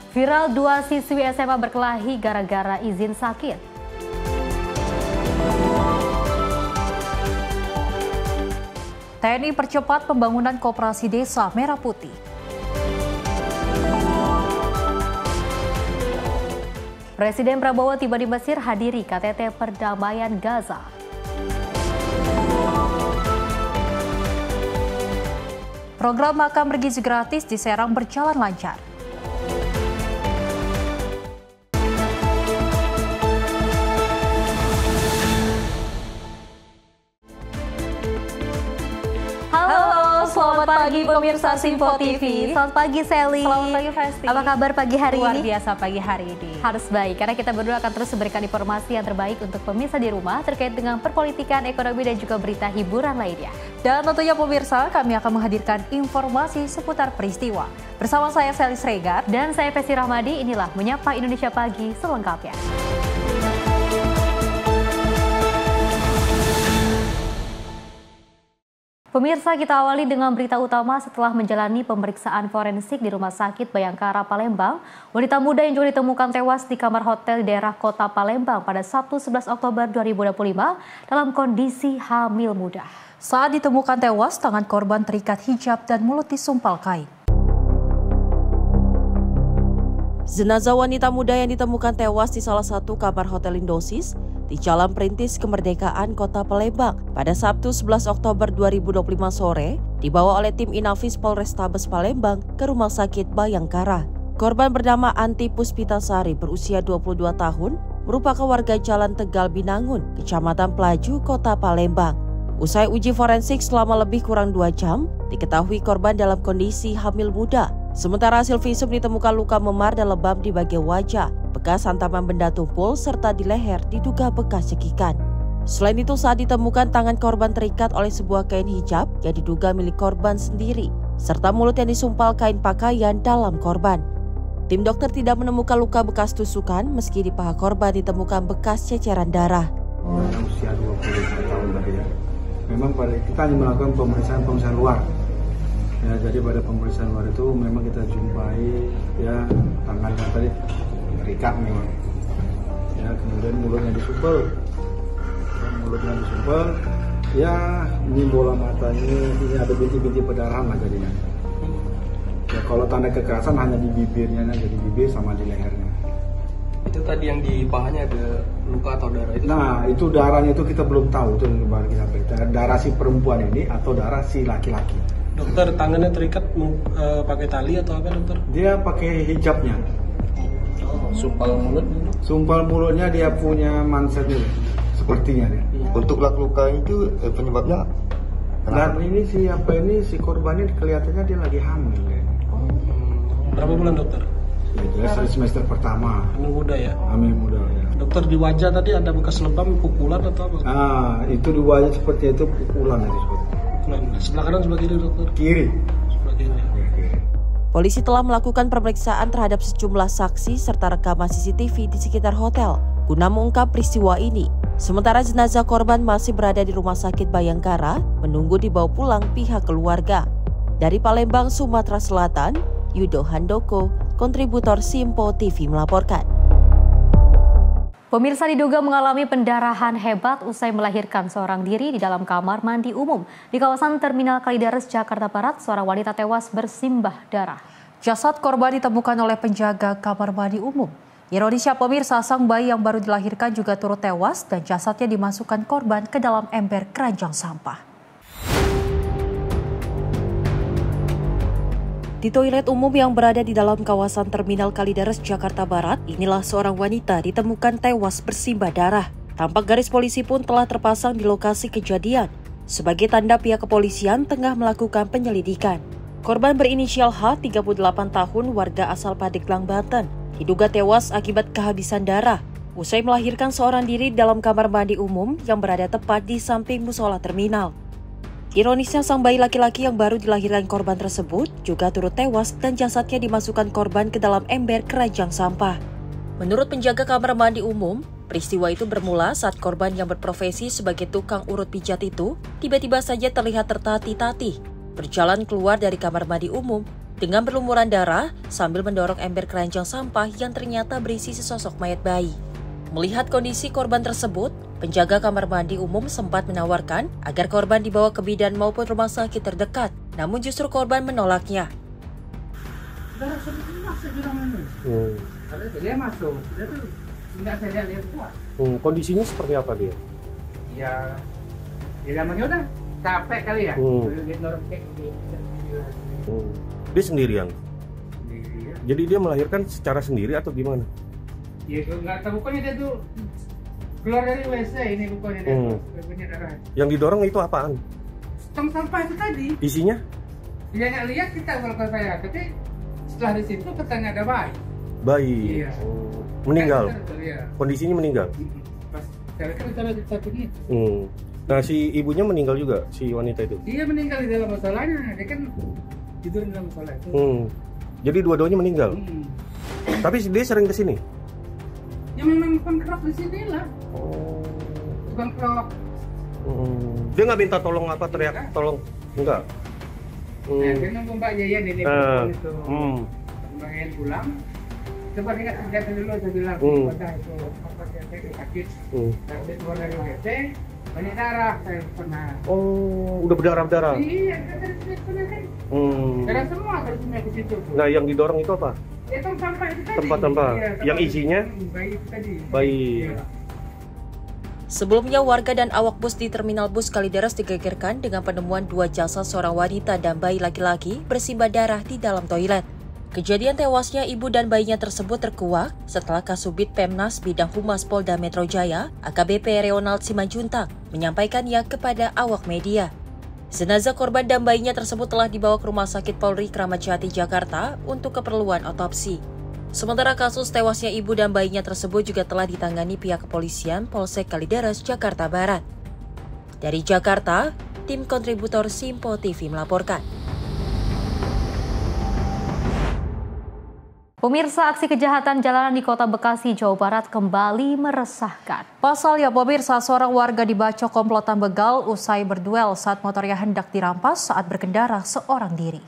Viral 2 siswi SMA berkelahi gara-gara izin sakit. TNI percepat pembangunan koperasi desa Merah Putih. Presiden Prabowo tiba di Mesir hadiri KTT Perdamaian Gaza. Program makan bergizi gratis di Serang berjalan lancar. Selamat pagi pemirsa Simpo TV. Selamat pagi Sally. Selamat pagi Festi. Apa kabar pagi hari Luar ini? Luar biasa pagi hari ini. Harus baik karena kita berdua akan terus memberikan informasi yang terbaik untuk pemirsa di rumah terkait dengan perpolitikan, ekonomi dan juga berita hiburan lainnya. Dan tentunya pemirsa kami akan menghadirkan informasi seputar peristiwa. Bersama saya Sally Sregar dan saya Festi Rahmadi. Inilah Menyapa Indonesia Pagi selengkapnya. Pemirsa, kita awali dengan berita utama. Setelah menjalani pemeriksaan forensik di Rumah Sakit Bayangkara, Palembang, wanita muda yang juga ditemukan tewas di kamar hotel di daerah Kota Palembang pada Sabtu 11 Oktober 2025 dalam kondisi hamil muda. Saat ditemukan tewas, tangan korban terikat hijab dan mulut disumpal kain. Jenazah wanita muda yang ditemukan tewas di salah satu kamar hotel Indosis di Jalan Perintis Kemerdekaan Kota Palembang pada Sabtu 11 Oktober 2025 sore dibawa oleh tim Inafis Polrestabes Palembang ke Rumah Sakit Bayangkara. Korban bernama Anti Puspitasari berusia 22 tahun, merupakan warga Jalan Tegal Binangun, Kecamatan Pelaju, Kota Palembang. Usai uji forensik selama lebih kurang 2 jam, diketahui korban dalam kondisi hamil muda. Sementara hasil visum ditemukan luka memar dan lebam di bagian wajah, bekas hantaman benda tumpul, serta di leher diduga bekas cekikan. Selain itu, saat ditemukan tangan korban terikat oleh sebuah kain hijab yang diduga milik korban sendiri, serta mulut yang disumpal kain pakaian dalam korban. Tim dokter tidak menemukan luka bekas tusukan, meski di paha korban ditemukan bekas ceceran darah. Usia 25 tahun tadi ya. Memang kita hanya melakukan pemeriksaan luar. Ya, jadi pada pemeriksaan luar itu memang kita jumpai ya tangannya tadi terikat memang. Ya, kemudian mulutnya disumpel. Ya, ini bola matanya, ini ada bintik-bintik perdarahan lah jadinya. Ya, kalau tanda kekerasan hanya di bibirnya, jadi bibir sama di lehernya. Itu tadi yang di pahanya ada luka atau darah itu? Nah, itu darahnya itu kita belum tahu, itu yang baru kita periksa. Darah si perempuan ini atau darah si laki-laki. Dokter, tangannya terikat pakai tali atau apa, dokter? Dia pakai hijabnya. Sumpal mulut? Sumpal mulutnya dia punya manset ini, sepertinya dia. Untuk luka itu penyebabnya? Dan ini si korbannya kelihatannya dia lagi hamil. Ya. Berapa bulan, dokter? Ya, dia semester pertama. Hamil muda ya? Hamil muda ya. Dokter, di wajah tadi ada bekas lebam, pukulan atau apa? Itu di wajah seperti itu, pukulan itu seperti. Sebelah kanan, sebelah kiri, dokter? Kiri. Sebelah kiri. Polisi telah melakukan pemeriksaan terhadap sejumlah saksi serta rekaman CCTV di sekitar hotel guna mengungkap peristiwa ini. Sementara jenazah korban masih berada di Rumah Sakit Bayangkara menunggu dibawa pulang pihak keluarga. Dari Palembang, Sumatera Selatan, Yudo Handoko, kontributor Simpo TV melaporkan. Pemirsa, diduga mengalami pendarahan hebat usai melahirkan seorang diri di dalam kamar mandi umum di kawasan Terminal Kalideres, Jakarta Barat. Seorang wanita tewas bersimbah darah. Jasad korban ditemukan oleh penjaga kamar mandi umum. Ironisnya pemirsa, sang bayi yang baru dilahirkan juga turut tewas dan jasadnya dimasukkan korban ke dalam ember keranjang sampah. Di toilet umum yang berada di dalam kawasan Terminal Kalideres, Jakarta Barat, inilah seorang wanita ditemukan tewas bersimbah darah. Tampak garis polisi pun telah terpasang di lokasi kejadian, sebagai tanda pihak kepolisian tengah melakukan penyelidikan. Korban berinisial H, 38 tahun, warga asal Pandeglang, Banten, diduga tewas akibat kehabisan darah usai melahirkan seorang diri dalam kamar mandi umum yang berada tepat di samping musola terminal. Ironisnya, sang bayi laki-laki yang baru dilahirkan korban tersebut juga turut tewas dan jasadnya dimasukkan korban ke dalam ember keranjang sampah. Menurut penjaga kamar mandi umum, peristiwa itu bermula saat korban yang berprofesi sebagai tukang urut pijat itu tiba-tiba saja terlihat tertatih-tatih berjalan keluar dari kamar mandi umum dengan berlumuran darah sambil mendorong ember keranjang sampah yang ternyata berisi sesosok mayat bayi. Melihat kondisi korban tersebut, penjaga kamar mandi umum sempat menawarkan agar korban dibawa ke bidan maupun rumah sakit terdekat, namun justru korban menolaknya. Dia masuk, dia tuh nggak saya lihat kuat. Kondisinya seperti apa dia? Ya namanya udah capek kali ya. Dia sendirian. Jadi dia melahirkan secara sendiri atau gimana? Ya nggak tahu, pokoknya dia tuh keluar dari WC ini pokoknya dia punya darah. Yang didorong itu apaan? Tong sampah itu tadi. Isinya? Dia nggak lihat kita kalau saya, tapi setelah di situ katanya ada bayi. Bayi. Iya. Meninggal. Iya. Kondisinya meninggal. Pas saya kan cara dicapai itu. Nah, si ibunya meninggal juga, si wanita itu. Dia meninggal di dalam masalahnya, dia kan tidur di dalam masalah itu. Jadi dua-duanya meninggal. Tapi dia sering ke sini. Ya memang pengkerok di sini lah. Tukang kerok. Dia nggak minta tolong apa, teriak tolong? Enggak. Nah, dia nunggu Mbak Yayan ini itu. Mbak Yayan pulang. Coba lihat senjata dulu, saya bilang. Pada itu apa dia sakit. Dan dia keluar dari WC, banyak darah saya pernah. Udah berdarah-darah. Iya, dari sini kan. Darah semua dari sini ke situ. Nah, yang didorong itu apa? Itu sampah itu tadi. Tempat sampah. Iya, yang isinya? Bayi itu tadi. Bayi. Iya. Sebelumnya, warga dan awak bus di terminal bus Kalideres digegerkan dengan penemuan 2 jasad seorang wanita dan bayi laki-laki bersimbah darah di dalam toilet. Kejadian tewasnya ibu dan bayinya tersebut terkuak setelah Kasubit Pemnas Bidang Humas Polda Metro Jaya, AKBP Ronald Simanjuntak, menyampaikannya kepada awak media. Jenazah korban dan bayinya tersebut telah dibawa ke Rumah Sakit Polri Kramat Jati, Jakarta untuk keperluan otopsi. Sementara kasus tewasnya ibu dan bayinya tersebut juga telah ditangani pihak kepolisian Polsek Kalideres, Jakarta Barat. Dari Jakarta, tim kontributor Simpo TV melaporkan. Pemirsa, aksi kejahatan jalanan di Kota Bekasi, Jawa Barat kembali meresahkan. Pasalnya, pemirsa, seorang warga dibacok komplotan begal usai berduel saat motornya hendak dirampas saat berkendara seorang diri.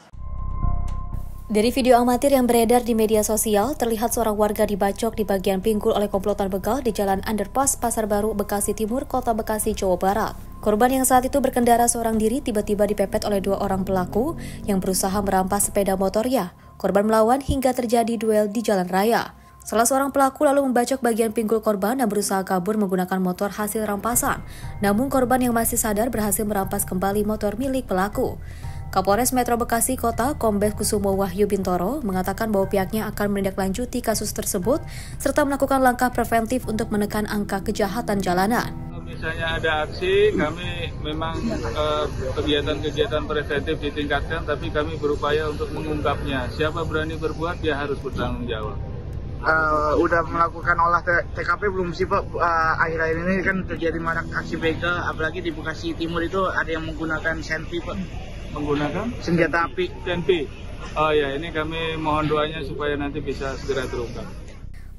Dari video amatir yang beredar di media sosial, terlihat seorang warga dibacok di bagian pinggul oleh komplotan begal di Jalan Underpass Pasar Baru, Bekasi Timur, Kota Bekasi, Jawa Barat. Korban yang saat itu berkendara seorang diri tiba-tiba dipepet oleh 2 orang pelaku yang berusaha merampas sepeda motornya. Korban melawan hingga terjadi duel di jalan raya. Salah seorang pelaku lalu membacok bagian pinggul korban dan berusaha kabur menggunakan motor hasil rampasan. Namun korban yang masih sadar berhasil merampas kembali motor milik pelaku. Kapolres Metro Bekasi Kota, Kombes Kusumo Wahyu Bintoro, mengatakan bahwa pihaknya akan menindaklanjuti kasus tersebut serta melakukan langkah preventif untuk menekan angka kejahatan jalanan. Misalnya ada aksi, kami memang kegiatan-kegiatan preventif ditingkatkan, tapi kami berupaya untuk mengungkapnya. Siapa berani berbuat, dia harus bertanggung jawab. Udah melakukan olah TKP belum sih Pak? Akhir-akhir ini kan terjadi marak aksi begal, apalagi di Bekasi Timur itu ada yang menggunakan senpi Pak. Menggunakan? Senjata api. Senpi. Oh ya, ini kami mohon doanya supaya nanti bisa segera terungkap.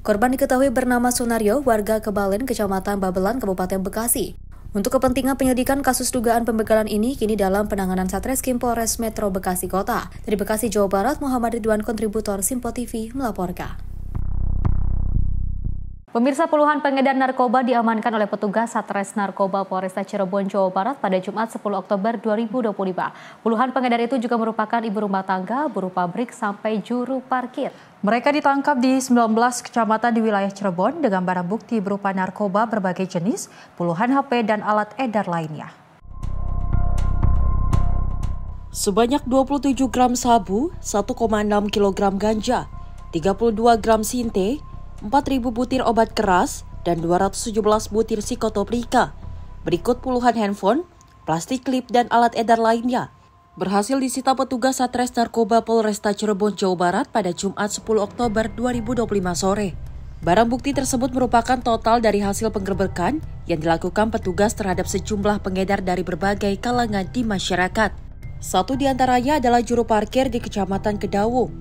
Korban diketahui bernama Sunario, warga Kebalen, Kecamatan Babelan, Kabupaten Bekasi. Untuk kepentingan penyelidikan kasus dugaan pembegalan ini kini dalam penanganan Satreskrim Polres Metro Bekasi Kota. Dari Bekasi, Jawa Barat, Muhammad Ridwan, kontributor Simpo TV melaporkan. Pemirsa, puluhan pengedar narkoba diamankan oleh petugas Satres Narkoba Polresta Cirebon, Jawa Barat pada Jumat 10 Oktober 2025. Puluhan pengedar itu juga merupakan ibu rumah tangga, buruh pabrik, sampai juru parkir. Mereka ditangkap di 19 kecamatan di wilayah Cirebon dengan barang bukti berupa narkoba berbagai jenis, puluhan HP dan alat edar lainnya. Sebanyak 27 gram sabu, 1,6 kg ganja, 32 gram sinte, 4.000 butir obat keras, dan 217 butir psikotoplika. Berikut puluhan handphone, plastik klip, dan alat edar lainnya. Berhasil disita petugas Satres Narkoba Polresta Cirebon, Jawa Barat pada Jumat 10 Oktober 2025 sore. Barang bukti tersebut merupakan total dari hasil penggerbekan yang dilakukan petugas terhadap sejumlah pengedar dari berbagai kalangan di masyarakat. Satu di antaranya adalah juru parkir di Kecamatan Kedawung.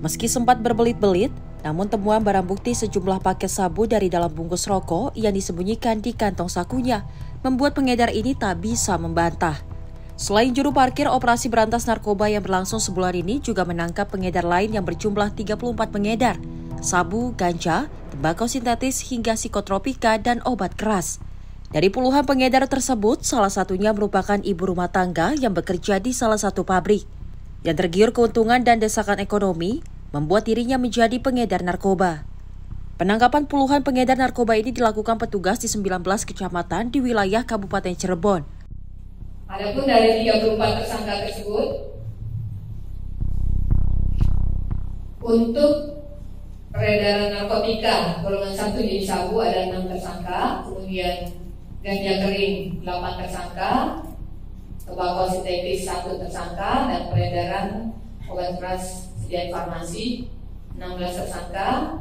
Meski sempat berbelit-belit, namun temuan barang bukti sejumlah paket sabu dari dalam bungkus rokok yang disembunyikan di kantong sakunya membuat pengedar ini tak bisa membantah. Selain juru parkir, operasi berantas narkoba yang berlangsung sebulan ini juga menangkap pengedar lain yang berjumlah 34 pengedar, sabu, ganja, tembakau sintetis hingga psikotropika dan obat keras. Dari puluhan pengedar tersebut, salah satunya merupakan ibu rumah tangga yang bekerja di salah satu pabrik. Yang tergiur keuntungan dan desakan ekonomi, membuat dirinya menjadi pengedar narkoba. Penangkapan puluhan pengedar narkoba ini dilakukan petugas di 19 kecamatan di wilayah Kabupaten Cirebon. Adapun dari 34 tersangka tersebut, untuk peredaran narkotika golongan 1 jenis sabu ada 6 tersangka, kemudian ganja kering 8 tersangka, tembakau sintetis 1 tersangka, dan peredaran obat keras sediaan farmasi 16 tersangka.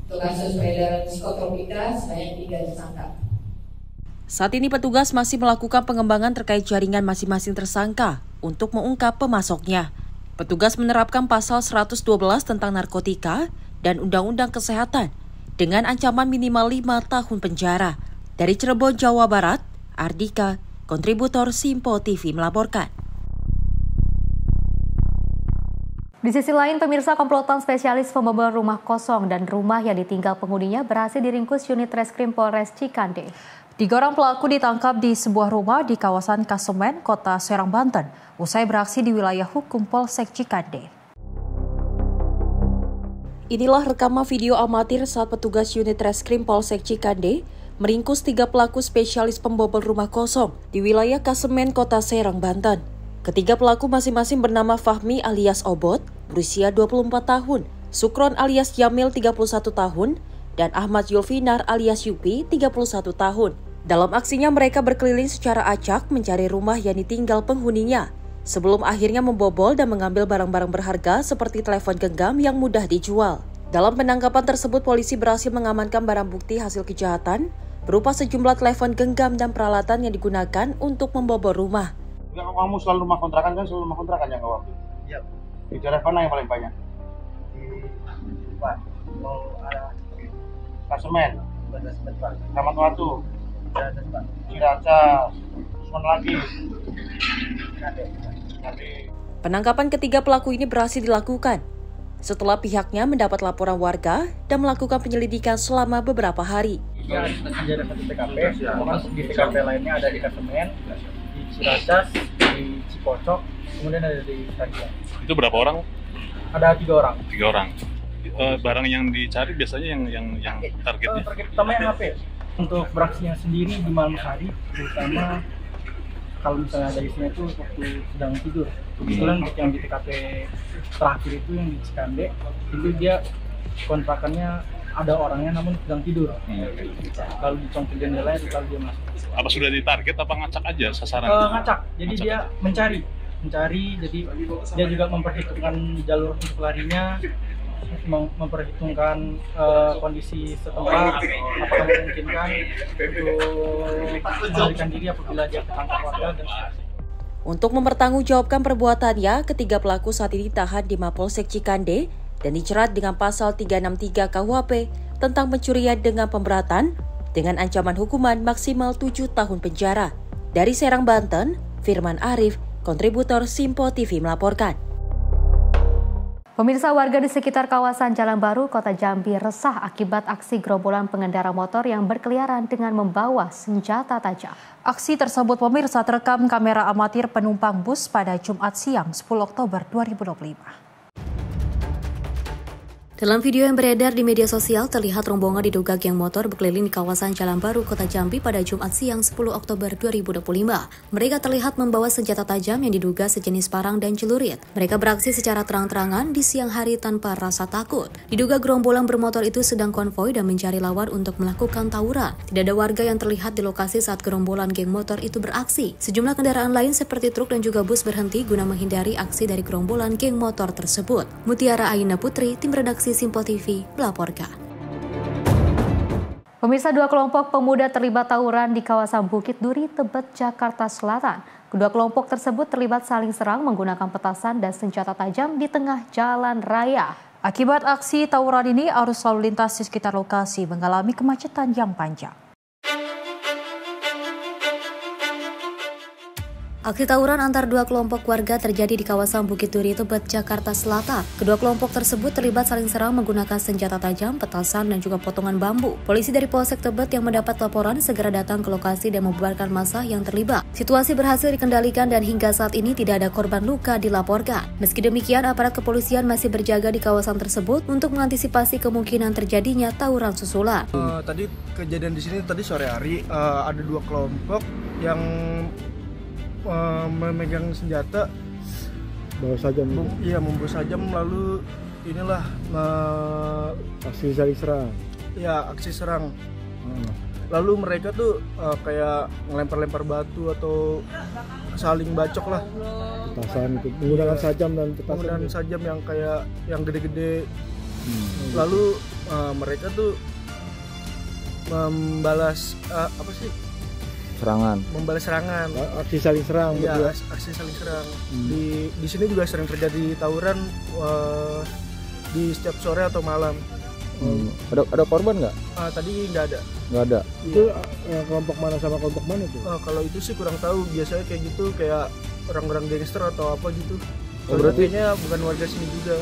Untuk kasus peredaran psikotropika sebanyak 3 tersangka. Saat ini petugas masih melakukan pengembangan terkait jaringan masing-masing tersangka untuk mengungkap pemasoknya. Petugas menerapkan pasal 112 tentang narkotika dan Undang-Undang Kesehatan dengan ancaman minimal 5 tahun penjara. Dari Cirebon, Jawa Barat, Ardika, kontributor Simpo TV melaporkan. Di sisi lain, pemirsa, komplotan spesialis pembobol rumah kosong dan rumah yang ditinggal penghuninya berhasil diringkus unit Reskrim Polres Cikande. 3 orang pelaku ditangkap di sebuah rumah di kawasan Kasemen, Kota Serang, Banten, usai beraksi di wilayah hukum Polsek Cikande. Inilah rekaman video amatir saat petugas unit Reskrim Polsek Cikande meringkus 3 pelaku spesialis pembobol rumah kosong di wilayah Kasemen, Kota Serang, Banten. Ketiga pelaku masing-masing bernama Fahmi alias Obot, berusia 24 tahun, Sukron alias Jamil 31 tahun, dan Ahmad Yulfinar alias Yupi 31 tahun. Dalam aksinya mereka berkeliling secara acak mencari rumah yang ditinggal penghuninya, sebelum akhirnya membobol dan mengambil barang-barang berharga seperti telepon genggam yang mudah dijual. Dalam penangkapan tersebut, polisi berhasil mengamankan barang bukti hasil kejahatan berupa sejumlah telepon genggam dan peralatan yang digunakan untuk membobol rumah. Enggak, kamu selalu rumah kontrakan kan? Selalu rumah kontrakan yang kamu ambil? Iya. Di daerah mana yang paling banyak? Di mau arah Kasemen, Taman Watu, Ciracas, mana lagi? Penangkapan ketiga pelaku ini berhasil dilakukan setelah pihaknya mendapat laporan warga dan melakukan penyelidikan selama beberapa hari. Ya, ada satu TKP, di TKP lainnya ada di Kasemen, di Ciracas, di Cipocok, kemudian ada di Stadion. Itu berapa orang? Ada 3 orang. 3 orang. Barang yang dicari biasanya yang targetnya? Target utama yang HP. Untuk beraksinya sendiri di malam hari, terutama kalau misalnya ada isinya itu waktu sedang tidur. Kebetulan yang di TKP terakhir itu yang di Cikande, itu dia kontrakannya ada orangnya namun sedang tidur. Kalau dicongkel jendela itu kalau dia masuk. Apa sudah ditarget apa ngacak aja sasaran? Ngacak. Jadi ngacak. Dia mencari. Jadi dia juga memperhitungkan jalur untuk larinya, memperhitungkan kondisi setempat, apakah memungkinkan untuk melarikan diri apabila dia ketangkap warga dan sebagainya. Untuk mempertanggungjawabkan perbuatannya, ketiga pelaku saat ini ditahan di Mapolsek Cikande dan dijerat dengan pasal 363 KUHP tentang pencurian dengan pemberatan dengan ancaman hukuman maksimal 7 tahun penjara. Dari Serang, Banten, Firman Arif, kontributor Simpo TV melaporkan. Pemirsa, warga di sekitar kawasan Jalan Baru, Kota Jambi resah akibat aksi gerombolan pengendara motor yang berkeliaran dengan membawa senjata tajam. Aksi tersebut, pemirsa, terekam kamera amatir penumpang bus pada Jumat siang 10 Oktober 2025. Dalam video yang beredar di media sosial, terlihat rombongan diduga geng motor berkeliling di kawasan Jalan Baru, Kota Jambi pada Jumat siang 10 Oktober 2025. Mereka terlihat membawa senjata tajam yang diduga sejenis parang dan celurit. Mereka beraksi secara terang-terangan di siang hari tanpa rasa takut. Diduga gerombolan bermotor itu sedang konvoi dan mencari lawan untuk melakukan tawuran. Tidak ada warga yang terlihat di lokasi saat gerombolan geng motor itu beraksi. Sejumlah kendaraan lain seperti truk dan juga bus berhenti guna menghindari aksi dari gerombolan geng motor tersebut. Mutiara Aina Putri, tim redaksi Simpo TV melaporkan. Pemirsa, 2 kelompok pemuda terlibat tawuran di kawasan Bukit Duri, Tebet, Jakarta Selatan. Kedua kelompok tersebut terlibat saling serang menggunakan petasan dan senjata tajam di tengah jalan raya. Akibat aksi tawuran ini, arus lalu lintas di sekitar lokasi mengalami kemacetan yang panjang. Aksi tawuran antar dua kelompok warga terjadi di kawasan Bukit Duri, Tebet, Jakarta Selatan. Kedua kelompok tersebut terlibat saling serang menggunakan senjata tajam, petasan, dan juga potongan bambu. Polisi dari Polsek Tebet yang mendapat laporan segera datang ke lokasi dan membubarkan massa yang terlibat. Situasi berhasil dikendalikan dan hingga saat ini tidak ada korban luka dilaporkan. Meski demikian, aparat kepolisian masih berjaga di kawasan tersebut untuk mengantisipasi kemungkinan terjadinya tawuran susulan. Tadi kejadian di sini tadi sore hari ada dua kelompok yang memegang senjata, bawa sajam. Iya, membawa sajam, lalu inilah aksi saling serang. Iya, aksi serang. Lalu mereka tuh kayak ngelempar-lempar batu atau saling bacok lah. Petasan itu menggunakan sajam dan petasan. Menggunakan sajam yang kayak yang gede-gede. Lalu mereka tuh membalas membalas serangan, aksi saling serang. Iya, aksi saling serang. Di sini juga sering terjadi tawuran di setiap sore atau malam. Ada korban nggak? Tadi nggak ada. Nggak ada. Itu kelompok mana sama kelompok mana tuh? Kalau itu sih kurang tahu. Biasanya kayak gitu, kayak orang-orang gangster atau apa gitu. Berarti kayaknya bukan warga sini juga.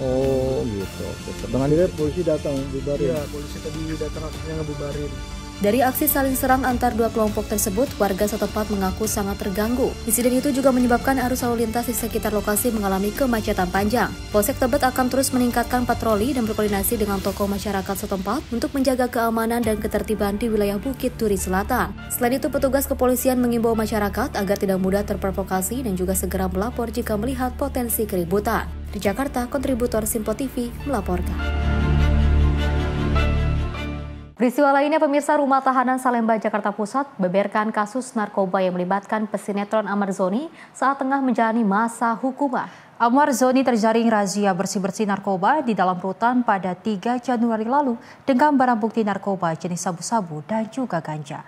Oh gitu. Dengan diri polisi datang bubarin. Iya, polisi tadi datang akhirnya ngebubarin. Dari aksi saling serang antar dua kelompok tersebut, warga setempat mengaku sangat terganggu. Insiden itu juga menyebabkan arus lalu lintas di sekitar lokasi mengalami kemacetan panjang. Polsek Tebet akan terus meningkatkan patroli dan berkoordinasi dengan tokoh masyarakat setempat untuk menjaga keamanan dan ketertiban di wilayah Bukit Duri Selatan. Selain itu, petugas kepolisian mengimbau masyarakat agar tidak mudah terprovokasi dan juga segera melapor jika melihat potensi keributan. Di Jakarta, kontributor Simpo TV melaporkan. Peristiwa lainnya, pemirsa, Rumah Tahanan Salemba, Jakarta Pusat beberkan kasus narkoba yang melibatkan pesinetron Ahmad Zoni saat tengah menjalani masa hukuman. Ahmad Zoni terjaring razia bersih-bersih narkoba di dalam rutan pada 3 Januari lalu dengan barang bukti narkoba jenis sabu-sabu dan juga ganja.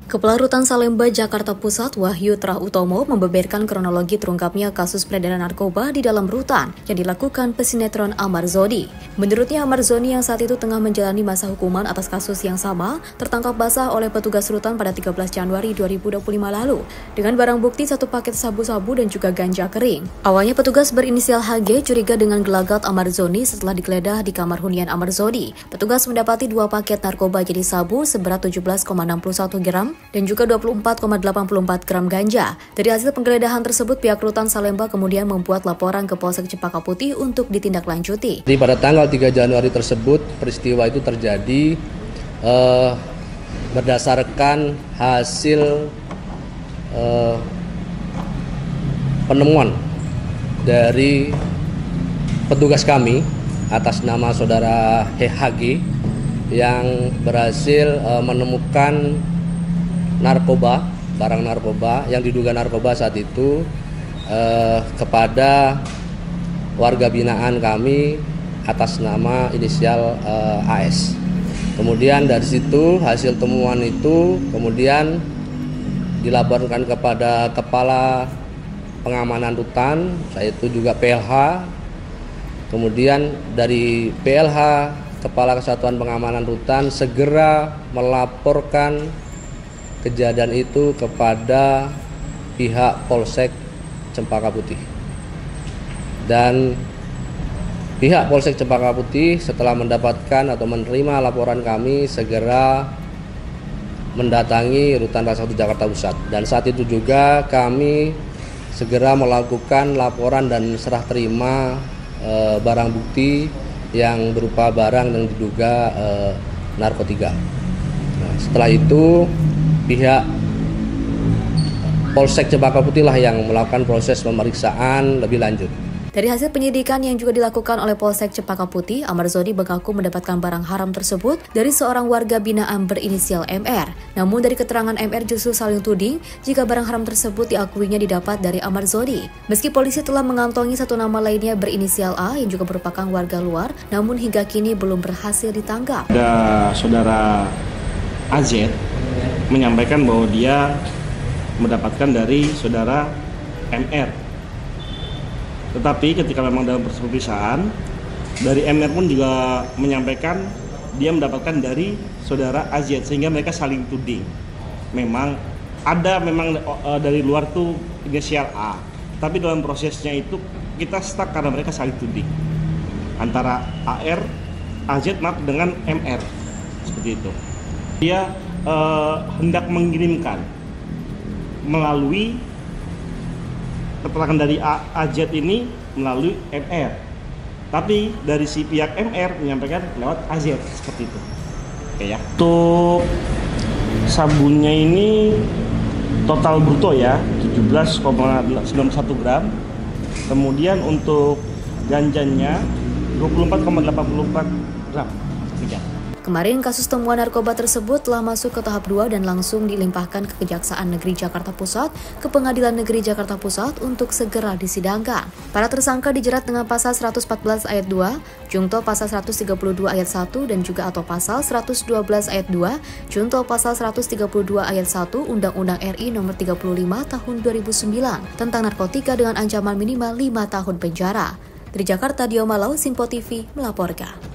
Kepala Rutan Salemba, Jakarta Pusat, Wahyu Trah Utomo membeberkan kronologi terungkapnya kasus peredaran narkoba di dalam rutan yang dilakukan pesinetron Ahmad Zoni. Menurutnya, Ahmad Zoni yang saat itu tengah menjalani masa hukuman atas kasus yang sama tertangkap basah oleh petugas rutan pada 13 Januari 2025 lalu dengan barang bukti 1 paket sabu-sabu dan juga ganja kering. Awalnya petugas berinisial HG curiga dengan gelagat Ahmad Zoni setelah digeledah di kamar hunian Ahmad Zoni. Petugas mendapati 2 paket narkoba jenis sabu seberat 17,61 gram dan juga 24,84 gram ganja. Dari hasil penggeledahan tersebut, pihak Rutan Salemba kemudian membuat laporan ke Polsek Cempaka Putih untuk ditindaklanjuti. Jadi pada tanggal 3 Januari tersebut, peristiwa itu terjadi berdasarkan hasil penemuan dari petugas kami atas nama saudara HG yang berhasil menemukan narkoba, barang narkoba yang diduga narkoba saat itu kepada warga binaan kami atas nama inisial AS. Kemudian dari situ hasil temuan itu kemudian dilaporkan kepada Kepala Pengamanan Rutan, yaitu juga PLH. Kemudian dari PLH, Kepala Kesatuan Pengamanan Rutan segera melaporkan kejadian itu kepada pihak Polsek Cempaka Putih. Dan pihak Polsek Cempaka Putih setelah mendapatkan atau menerima laporan kami segera mendatangi Rutan Kelas 1 Jakarta Pusat. Dan saat itu juga kami segera melakukan laporan dan serah terima barang bukti yang berupa barang yang diduga narkotika. Nah, setelah itu pihak Polsek Cempaka Putih lah yang melakukan proses pemeriksaan lebih lanjut. Dari hasil penyidikan yang juga dilakukan oleh Polsek Cempaka Putih, Ahmad Zoni mengaku mendapatkan barang haram tersebut dari seorang warga binaan berinisial MR. Namun dari keterangan MR justru saling tuding jika barang haram tersebut diakuinya didapat dari Ahmad Zoni. Meski polisi telah mengantongi 1 nama lainnya berinisial A yang juga merupakan warga luar, namun hingga kini belum berhasil ditangkap. Ada saudara AZ menyampaikan bahwa dia mendapatkan dari saudara MR. Tetapi ketika memang dalam proses pemeriksaan, dari MR pun juga menyampaikan dia mendapatkan dari saudara AZ, sehingga mereka saling tuding. Memang ada dari luar tuh inisial A, tapi dalam prosesnya itu kita stuck karena mereka saling tuding antara AZ dengan MR, seperti itu. Dia hendak mengirimkan melalui keterangan dari AZ ini melalui MR, tapi dari si pihak MR menyampaikan lewat AZ, seperti itu. Oke ya. Untuk sabunnya ini total bruto ya 17,91 gram. Kemudian untuk ganjanya 24,84 gram. Ya. Kemarin kasus temuan narkoba tersebut telah masuk ke tahap 2 dan langsung dilimpahkan ke Kejaksaan Negeri Jakarta Pusat ke Pengadilan Negeri Jakarta Pusat untuk segera disidangkan. Para tersangka dijerat dengan pasal 114 ayat 2, Junto pasal 132 ayat 1 dan juga atau pasal 112 ayat 2, Junto pasal 132 ayat 1 Undang-Undang RI nomor 35 tahun 2009 tentang narkotika dengan ancaman minimal 5 tahun penjara. Dari Jakarta, Dio Malau, Simpo TV melaporkan.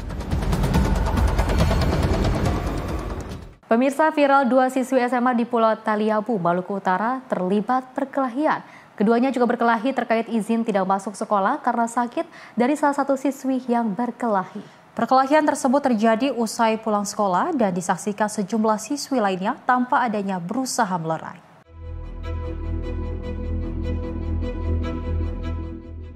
Pemirsa, viral 2 siswi SMA di Pulau Taliabu, Maluku Utara terlibat perkelahian. Keduanya juga berkelahi terkait izin tidak masuk sekolah karena sakit dari salah satu siswi yang berkelahi. Perkelahian tersebut terjadi usai pulang sekolah dan disaksikan sejumlah siswi lainnya tanpa adanya berusaha melerai.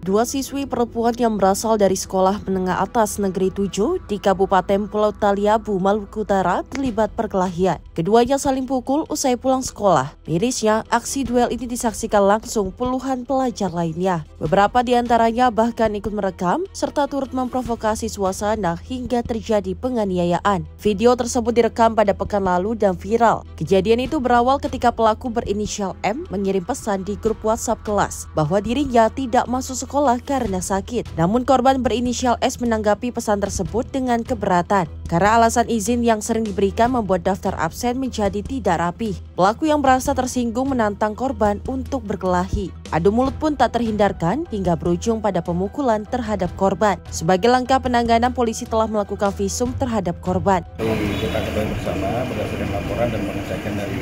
2 siswi perempuan yang berasal dari Sekolah Menengah Atas Negeri 7 di Kabupaten Pulau Taliabu, Maluku Utara terlibat perkelahian. Keduanya saling pukul usai pulang sekolah. Mirisnya, aksi duel ini disaksikan langsung puluhan pelajar lainnya. Beberapa di antaranya bahkan ikut merekam serta turut memprovokasi suasana hingga terjadi penganiayaan. Video tersebut direkam pada pekan lalu dan viral. Kejadian itu berawal ketika pelaku berinisial M mengirim pesan di grup WhatsApp kelas bahwa dirinya tidak masuk sekolah karena sakit. Namun korban berinisial S menanggapi pesan tersebut dengan keberatan karena alasan izin yang sering diberikan membuat daftar absen menjadi tidak rapi. Pelaku yang merasa tersinggung menantang korban untuk berkelahi. Adu mulut pun tak terhindarkan hingga berujung pada pemukulan terhadap korban. Sebagai langkah penanganan, polisi telah melakukan visum terhadap korban. Kita ketahui bersama berdasarkan laporan dan pengecekan dari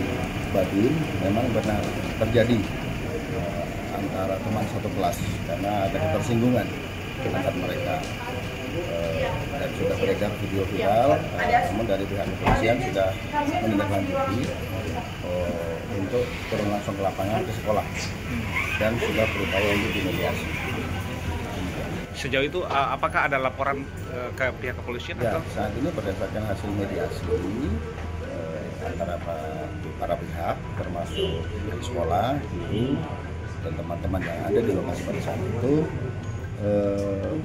Babin, memang benar terjadi antara teman satu kelas karena ada ketersinggungan antar mereka, dan sudah beredar video viral. Namun dari pihak kepolisian sudah menindaklanjuti untuk turun langsung ke lapangan ke sekolah dan sudah berupaya untuk dimediasi. Sejauh itu apakah ada laporan ke pihak kepolisian? Ya, saat ini berdasarkan hasil mediasi antara para pihak termasuk dari sekolah, guru, dan teman-teman yang ada di lokasi pada saat itu,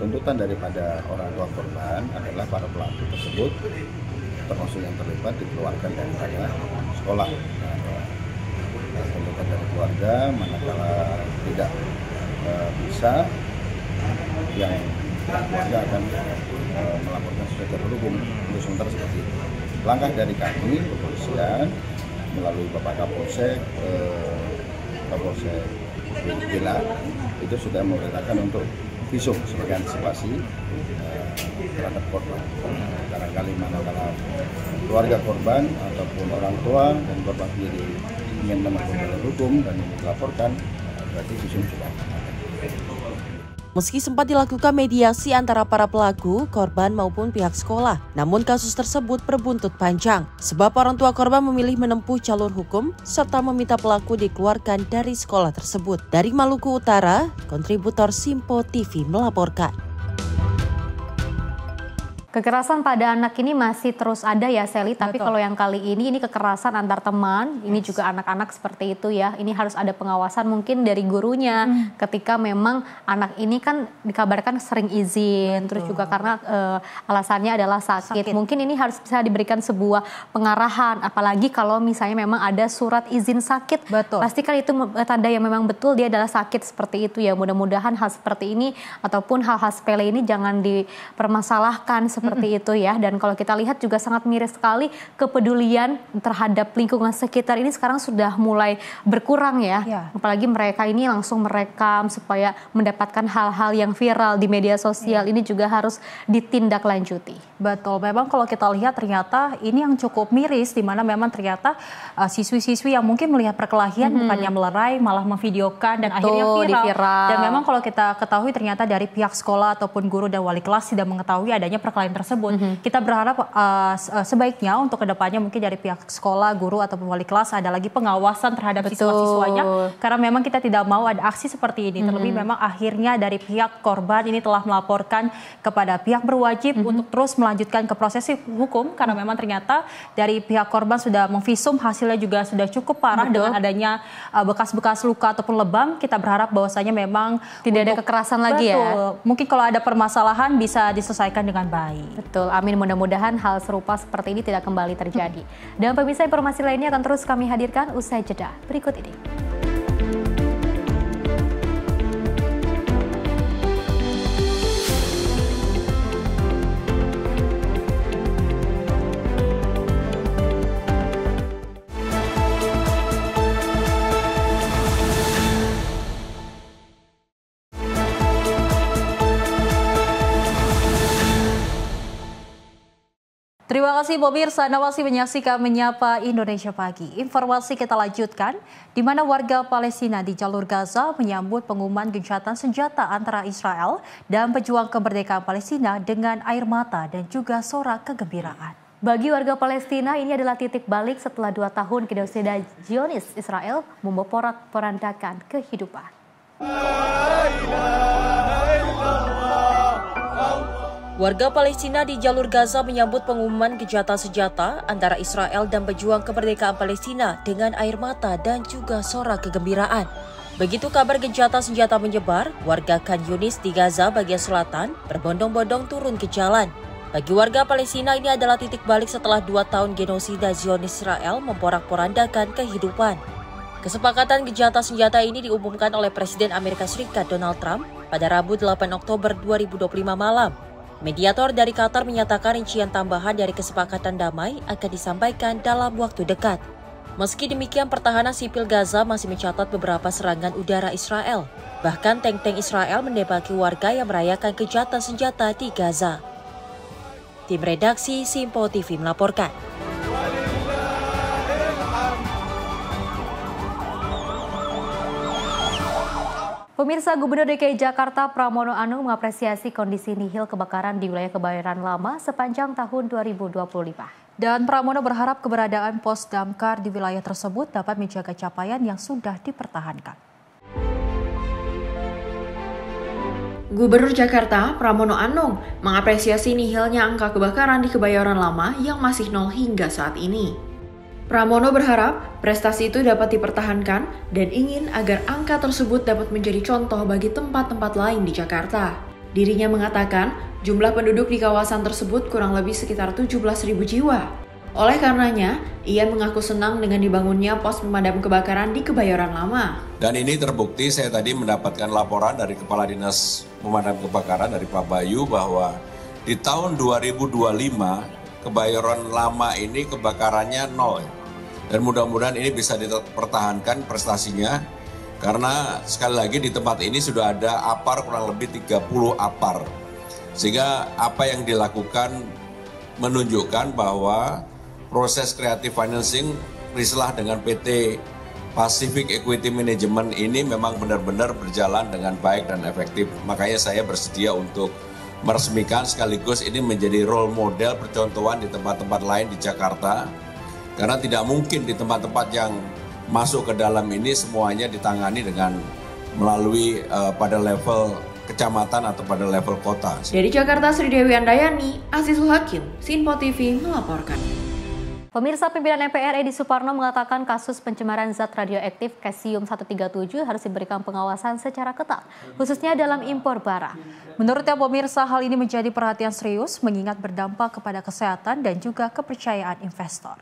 tuntutan daripada orang tua korban adalah para pelaku tersebut termasuk yang terlibat dikeluarkan daripada sekolah. Tuntutan dari keluarga manakala tidak bisa, yang keluarga akan melaporkan sesuai jalur hukum. Untuk sementara seperti itu. Langkah dari kami kepolisian melalui Bapak Kapolsek Gila itu sudah memerintahkan untuk visum sebagai antisipasi terhadap korban. Barangkali manakala keluarga korban ataupun orang tua dan korban sendiri ingin menempuh jalur hukum dan dilaporkan, berarti visum sudah ada. Meski sempat dilakukan mediasi antara para pelaku, korban maupun pihak sekolah, namun kasus tersebut berbuntut panjang. Sebab orang tua korban memilih menempuh jalur hukum serta meminta pelaku dikeluarkan dari sekolah tersebut. Dari Maluku Utara, kontributor Simpo TV melaporkan. Kekerasan pada anak ini masih terus ada ya Sally, tapi kalau yang kali ini kekerasan antar teman, ini juga anak-anak seperti itu ya. Ini harus ada pengawasan mungkin dari gurunya ketika memang anak ini kan dikabarkan sering izin, terus juga karena alasannya adalah sakit. Mungkin ini harus bisa diberikan sebuah pengarahan, apalagi kalau misalnya memang ada surat izin sakit. Pastikan itu tanda yang memang betul dia adalah sakit seperti itu ya. Mudah-mudahan hal seperti ini ataupun hal-hal sepele ini jangan dipermasalahkan seperti itu ya. Dan kalau kita lihat juga sangat miris sekali kepedulian terhadap lingkungan sekitar ini sekarang sudah mulai berkurang ya. Apalagi mereka ini langsung merekam supaya mendapatkan hal-hal yang viral di media sosial. Ini juga harus ditindaklanjuti. Betul, memang kalau kita lihat ternyata ini yang cukup miris, di mana memang ternyata siswi-siswi yang mungkin melihat perkelahian bukannya melerai, malah memvideokan dan akhirnya viral. Dan memang kalau kita ketahui ternyata dari pihak sekolah ataupun guru dan wali kelas tidak mengetahui adanya perkelahian tersebut. Kita berharap sebaiknya untuk kedepannya mungkin dari pihak sekolah, guru ataupun wali kelas ada lagi pengawasan terhadap siswa-siswanya, karena memang kita tidak mau ada aksi seperti ini. Terlebih memang akhirnya dari pihak korban ini telah melaporkan kepada pihak berwajib untuk terus melanjutkan ke proses hukum, karena memang ternyata dari pihak korban sudah memvisum, hasilnya juga sudah cukup parah dengan adanya bekas-bekas luka ataupun lebam. Kita berharap bahwasanya memang tidak ada kekerasan lagi ya. Mungkin kalau ada permasalahan bisa diselesaikan dengan baik. Betul, amin, mudah-mudahan hal serupa seperti ini tidak kembali terjadi. Dan pemirsa, informasi lainnya akan terus kami hadirkan usai jeda berikut ini. Terima kasih pemirsa, Anda masih menyaksikan Menyapa Indonesia Pagi. Informasi kita lanjutkan, di mana warga Palestina di jalur Gaza menyambut pengumuman gencatan senjata antara Israel dan pejuang kemerdekaan Palestina dengan air mata dan juga sorak kegembiraan. Bagi warga Palestina, ini adalah titik balik setelah 2 tahun genosida Zionis Israel memporak-porandakan kehidupan. Warga Palestina di jalur Gaza menyambut pengumuman gencatan senjata antara Israel dan pejuang kemerdekaan Palestina dengan air mata dan juga sorak kegembiraan. Begitu kabar gencatan senjata menyebar, warga Khan Yunis di Gaza bagian selatan berbondong-bondong turun ke jalan. Bagi warga Palestina, ini adalah titik balik setelah 2 tahun genosida Zionis Israel memporak-porandakan kehidupan. Kesepakatan gencatan senjata ini diumumkan oleh Presiden Amerika Serikat Donald Trump pada Rabu 8 Oktober 2025 malam. Mediator dari Qatar menyatakan rincian tambahan dari kesepakatan damai akan disampaikan dalam waktu dekat. Meski demikian, pertahanan sipil Gaza masih mencatat beberapa serangan udara Israel. Bahkan tank-tank Israel menembaki warga yang merayakan gencatan senjata di Gaza. Tim redaksi Simpo TV melaporkan. Pemirsa, Gubernur DKI Jakarta Pramono Anung mengapresiasi kondisi nihil kebakaran di wilayah Kebayoran Lama sepanjang tahun 2025. Dan Pramono berharap keberadaan pos damkar di wilayah tersebut dapat menjaga capaian yang sudah dipertahankan. Gubernur Jakarta Pramono Anung mengapresiasi nihilnya angka kebakaran di Kebayoran Lama yang masih nol hingga saat ini. Pramono berharap prestasi itu dapat dipertahankan dan ingin agar angka tersebut dapat menjadi contoh bagi tempat-tempat lain di Jakarta. Dirinya mengatakan jumlah penduduk di kawasan tersebut kurang lebih sekitar 17.000 jiwa. Oleh karenanya, ia mengaku senang dengan dibangunnya pos pemadam kebakaran di Kebayoran Lama. Dan ini terbukti, saya tadi mendapatkan laporan dari Kepala Dinas Pemadam Kebakaran dari Pak Bayu bahwa di tahun 2025 Kebayoran Lama ini kebakarannya 0. Dan mudah-mudahan ini bisa dipertahankan prestasinya, karena sekali lagi di tempat ini sudah ada APAR kurang lebih 30 APAR. Sehingga apa yang dilakukan menunjukkan bahwa proses creative financing Rislah dengan PT Pacific Equity Management ini memang benar-benar berjalan dengan baik dan efektif. Makanya saya bersedia untuk meresmikan sekaligus ini menjadi role model percontohan di tempat-tempat lain di Jakarta. Karena tidak mungkin di tempat-tempat yang masuk ke dalam ini semuanya ditangani dengan melalui pada level kecamatan atau pada level kota. Dari Jakarta, Sri Dewi Andayani, Azizul Hakim, Simpo TV melaporkan. Pemirsa, pimpinan MPR Edi Suparno mengatakan kasus pencemaran zat radioaktif Cesium-137 harus diberikan pengawasan secara ketat, khususnya dalam impor bara. Menurutnya pemirsa, hal ini menjadi perhatian serius mengingat berdampak kepada kesehatan dan juga kepercayaan investor.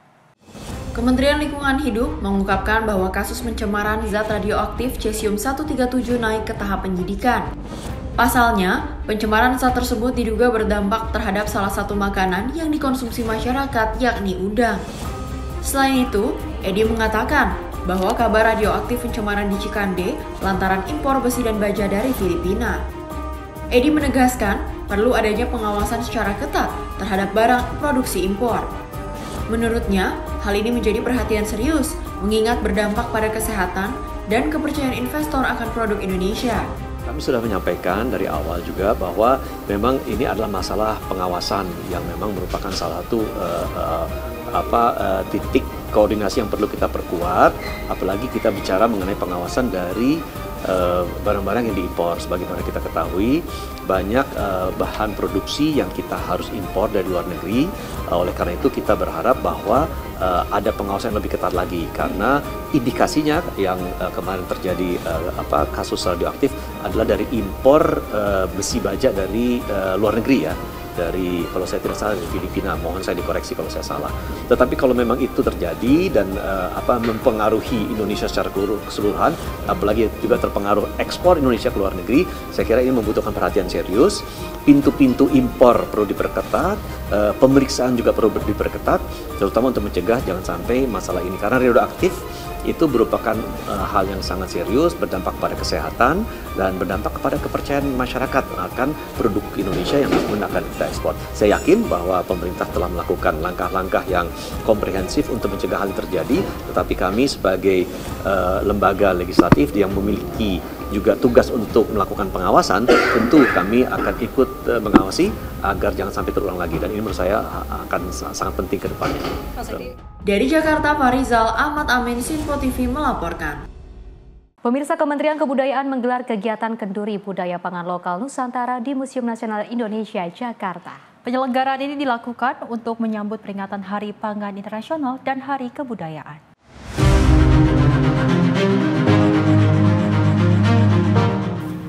Kementerian Lingkungan Hidup mengungkapkan bahwa kasus pencemaran zat radioaktif Cesium-137 naik ke tahap penyidikan. Pasalnya, pencemaran zat tersebut diduga berdampak terhadap salah satu makanan yang dikonsumsi masyarakat, yakni udang. Selain itu, Edi mengatakan bahwa kabar radioaktif pencemaran di Cikande lantaran impor besi dan baja dari Filipina. Edi menegaskan perlu adanya pengawasan secara ketat terhadap barang produksi impor. Menurutnya, hal ini menjadi perhatian serius mengingat berdampak pada kesehatan dan kepercayaan investor akan produk Indonesia. Kami sudah menyampaikan dari awal juga bahwa memang ini adalah masalah pengawasan yang memang merupakan salah satu titik koordinasi yang perlu kita perkuat, apalagi kita bicara mengenai pengawasan dari barang-barang yang diimpor. Sebagaimana kita ketahui, banyak bahan produksi yang kita harus impor dari luar negeri. Oleh karena itu kita berharap bahwa ada pengawasan yang lebih ketat lagi, karena indikasinya yang kemarin terjadi kasus radioaktif adalah dari impor besi baja dari luar negeri ya. Dari, kalau saya tidak salah, dari Filipina. Mohon saya dikoreksi kalau saya salah. Tetapi kalau memang itu terjadi dan mempengaruhi Indonesia secara keseluruhan, apalagi juga terpengaruh ekspor Indonesia ke luar negeri, saya kira ini membutuhkan perhatian serius. Pintu-pintu impor perlu diperketat, pemeriksaan juga perlu diperketat, terutama untuk mencegah jangan sampai masalah ini, karena radioaktif itu merupakan hal yang sangat serius, berdampak pada kesehatan dan berdampak kepada kepercayaan masyarakat akan produk Indonesia yang akan kita ekspor. Saya yakin bahwa pemerintah telah melakukan langkah-langkah yang komprehensif untuk mencegah hal terjadi, tetapi kami sebagai lembaga legislatif yang memiliki juga tugas untuk melakukan pengawasan, tentu kami akan ikut mengawasi agar jangan sampai terulang lagi, dan ini menurut saya akan sangat penting ke depannya. Dari Jakarta, Farizal Ahmad Amin, Sinpo TV melaporkan. Pemirsa, Kementerian Kebudayaan menggelar kegiatan kenduri budaya pangan lokal Nusantara di Museum Nasional Indonesia, Jakarta. Penyelenggaraan ini dilakukan untuk menyambut peringatan Hari Pangan Internasional dan Hari Kebudayaan.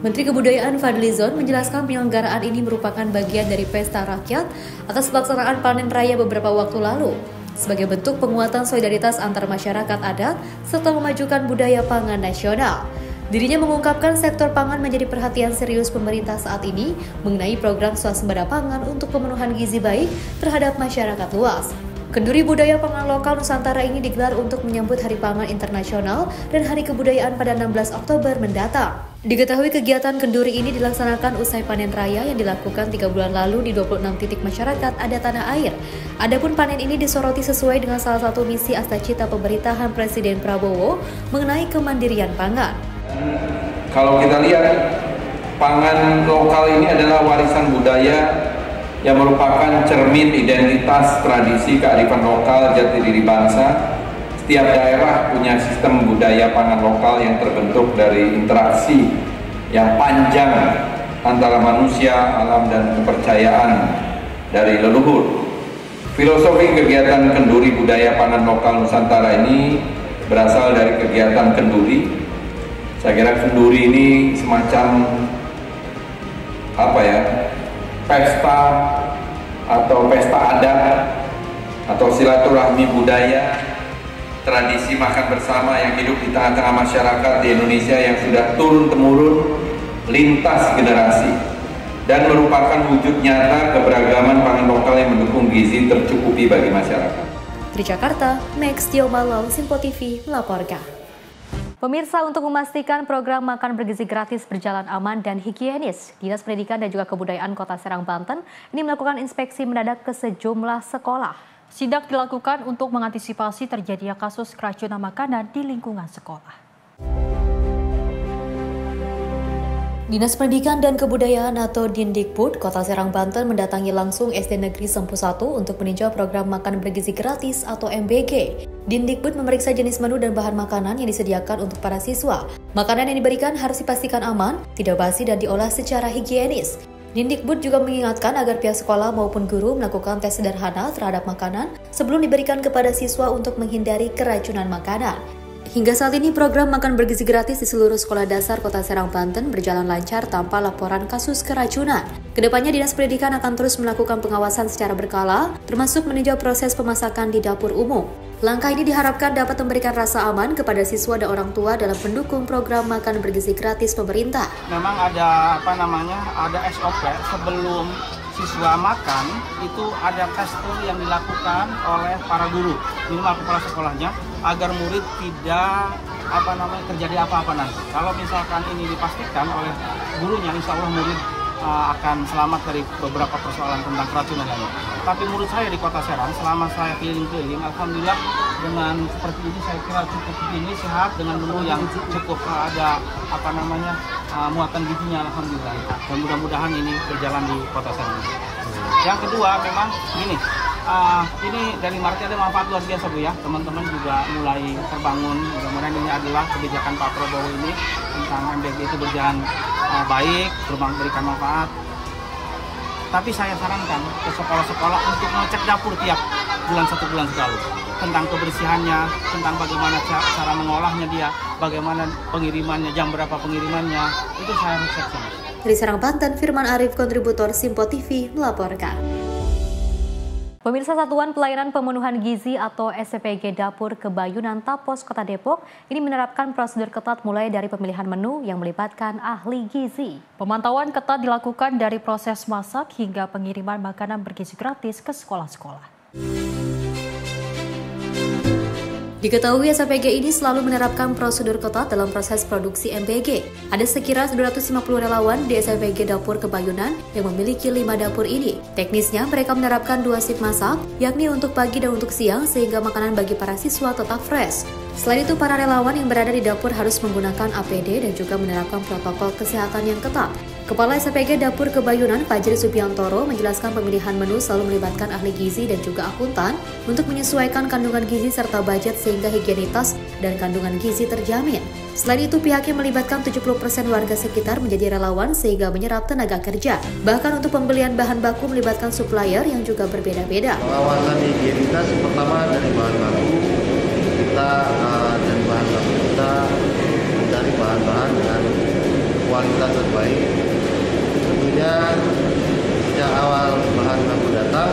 Menteri Kebudayaan Fadlizon menjelaskan penyelenggaraan ini merupakan bagian dari pesta rakyat atas pelaksanaan panen raya beberapa waktu lalu, sebagai bentuk penguatan solidaritas antar masyarakat adat serta memajukan budaya pangan nasional. Dirinya mengungkapkan sektor pangan menjadi perhatian serius pemerintah saat ini mengenai program swasembada pangan untuk pemenuhan gizi baik terhadap masyarakat luas. Kenduri budaya pangan lokal Nusantara ini digelar untuk menyambut Hari Pangan Internasional dan Hari Kebudayaan pada 16 Oktober mendatang. Diketahui kegiatan kenduri ini dilaksanakan usai panen raya yang dilakukan 3 bulan lalu di 26 titik masyarakat adat tanah air. Adapun panen ini disoroti sesuai dengan salah satu misi Astacita pemerintahan Presiden Prabowo mengenai kemandirian pangan. Kalau kita lihat, pangan lokal ini adalah warisan budaya yang merupakan cermin identitas, tradisi, kearifan lokal, jati diri bangsa. Setiap daerah punya sistem budaya pangan lokal yang terbentuk dari interaksi yang panjang antara manusia, alam, dan kepercayaan dari leluhur. Filosofi kegiatan kenduri budaya pangan lokal Nusantara ini berasal dari kegiatan kenduri. Saya kira kenduri ini semacam pesta atau pesta adat atau silaturahmi budaya, tradisi makan bersama yang hidup di tengah-tengah masyarakat di Indonesia yang sudah turun-temurun lintas generasi dan merupakan wujud nyata keberagaman pangan lokal yang mendukung gizi tercukupi bagi masyarakat. Dari Jakarta, Max Diomalau, Sinpo TV melaporkan. Pemirsa, untuk memastikan program makan bergizi gratis berjalan aman dan higienis, Dinas Pendidikan dan juga Kebudayaan Kota Serang, Banten ini melakukan inspeksi mendadak ke sejumlah sekolah. Sidak dilakukan untuk mengantisipasi terjadinya kasus keracunan makanan di lingkungan sekolah. Dinas Pendidikan dan Kebudayaan atau Dindikbud Kota Serang, Banten mendatangi langsung SD Negeri Sempu 1 untuk meninjau program makan bergizi gratis atau MBG. Dindikbud memeriksa jenis menu dan bahan makanan yang disediakan untuk para siswa. Makanan yang diberikan harus dipastikan aman, tidak basi dan diolah secara higienis. Dindikbud juga mengingatkan agar pihak sekolah maupun guru melakukan tes sederhana terhadap makanan sebelum diberikan kepada siswa untuk menghindari keracunan makanan. Hingga saat ini program makan bergizi gratis di seluruh sekolah dasar Kota Serang, Banten berjalan lancar tanpa laporan kasus keracunan. Kedepannya Dinas Pendidikan akan terus melakukan pengawasan secara berkala, termasuk meninjau proses pemasakan di dapur umum. Langkah ini diharapkan dapat memberikan rasa aman kepada siswa dan orang tua dalam mendukung program makan bergizi gratis pemerintah. Memang ada ada SOP sebelum siswa makan itu ada testing yang dilakukan oleh para guru, minimal kepala sekolahnya, agar murid tidak terjadi apa-apa nanti. Kalau misalkan ini dipastikan oleh gurunya, insya Allah murid akan selamat dari beberapa persoalan tentang keracunan lainnya. Tapi menurut saya di Kota Serang, selama saya keliling-keliling, alhamdulillah dengan seperti ini saya kira cukup sehat dengan menu yang cukup ada muatan gizinya, alhamdulillah. Dan mudah-mudahan ini berjalan di Kota Serang. Yang kedua memang ini dari Maret ada manfaat luar biasa Bu ya. Teman-teman juga mulai terbangun. Mudah-mudahan ini adalah kebijakan Pak Prabowo ini tentang MBG itu berjalan baik, memberikan manfaat. Tapi saya sarankan ke sekolah-sekolah untuk mengecek dapur tiap satu bulan sekali tentang kebersihannya, tentang bagaimana cara mengolahnya dia, bagaimana pengirimannya, jam berapa pengirimannya, itu saya cek semua. Dari Serang, Banten, Firman Arif, kontributor Simpo TV melaporkan. Pemirsa, Satuan Pelayanan Pemenuhan Gizi atau SPG Dapur Kebayunan Tapos Kota Depok ini menerapkan prosedur ketat mulai dari pemilihan menu yang melibatkan ahli gizi. Pemantauan ketat dilakukan dari proses masak hingga pengiriman makanan bergizi gratis ke sekolah-sekolah. Diketahui SPG ini selalu menerapkan prosedur ketat dalam proses produksi MBG. Ada sekira 250 relawan di SPG Dapur Kebayunan yang memiliki 5 dapur ini. Teknisnya mereka menerapkan 2 shift masak, yakni untuk pagi dan untuk siang sehingga makanan bagi para siswa tetap fresh. Selain itu, para relawan yang berada di dapur harus menggunakan APD dan juga menerapkan protokol kesehatan yang ketat. Kepala SPG Dapur Kebayunan, Fajri Subiantoro, menjelaskan pemilihan menu selalu melibatkan ahli gizi dan juga akuntan untuk menyesuaikan kandungan gizi serta budget sehingga higienitas dan kandungan gizi terjamin. Selain itu, pihaknya melibatkan 70% warga sekitar menjadi relawan sehingga menyerap tenaga kerja. Bahkan untuk pembelian bahan baku melibatkan supplier yang juga berbeda-beda. Pengawasan higienitas pertama dari bahan baku kita mencari bahan-bahan dengan kualitas terbaik. Tentunya sejak awal bahan baku datang,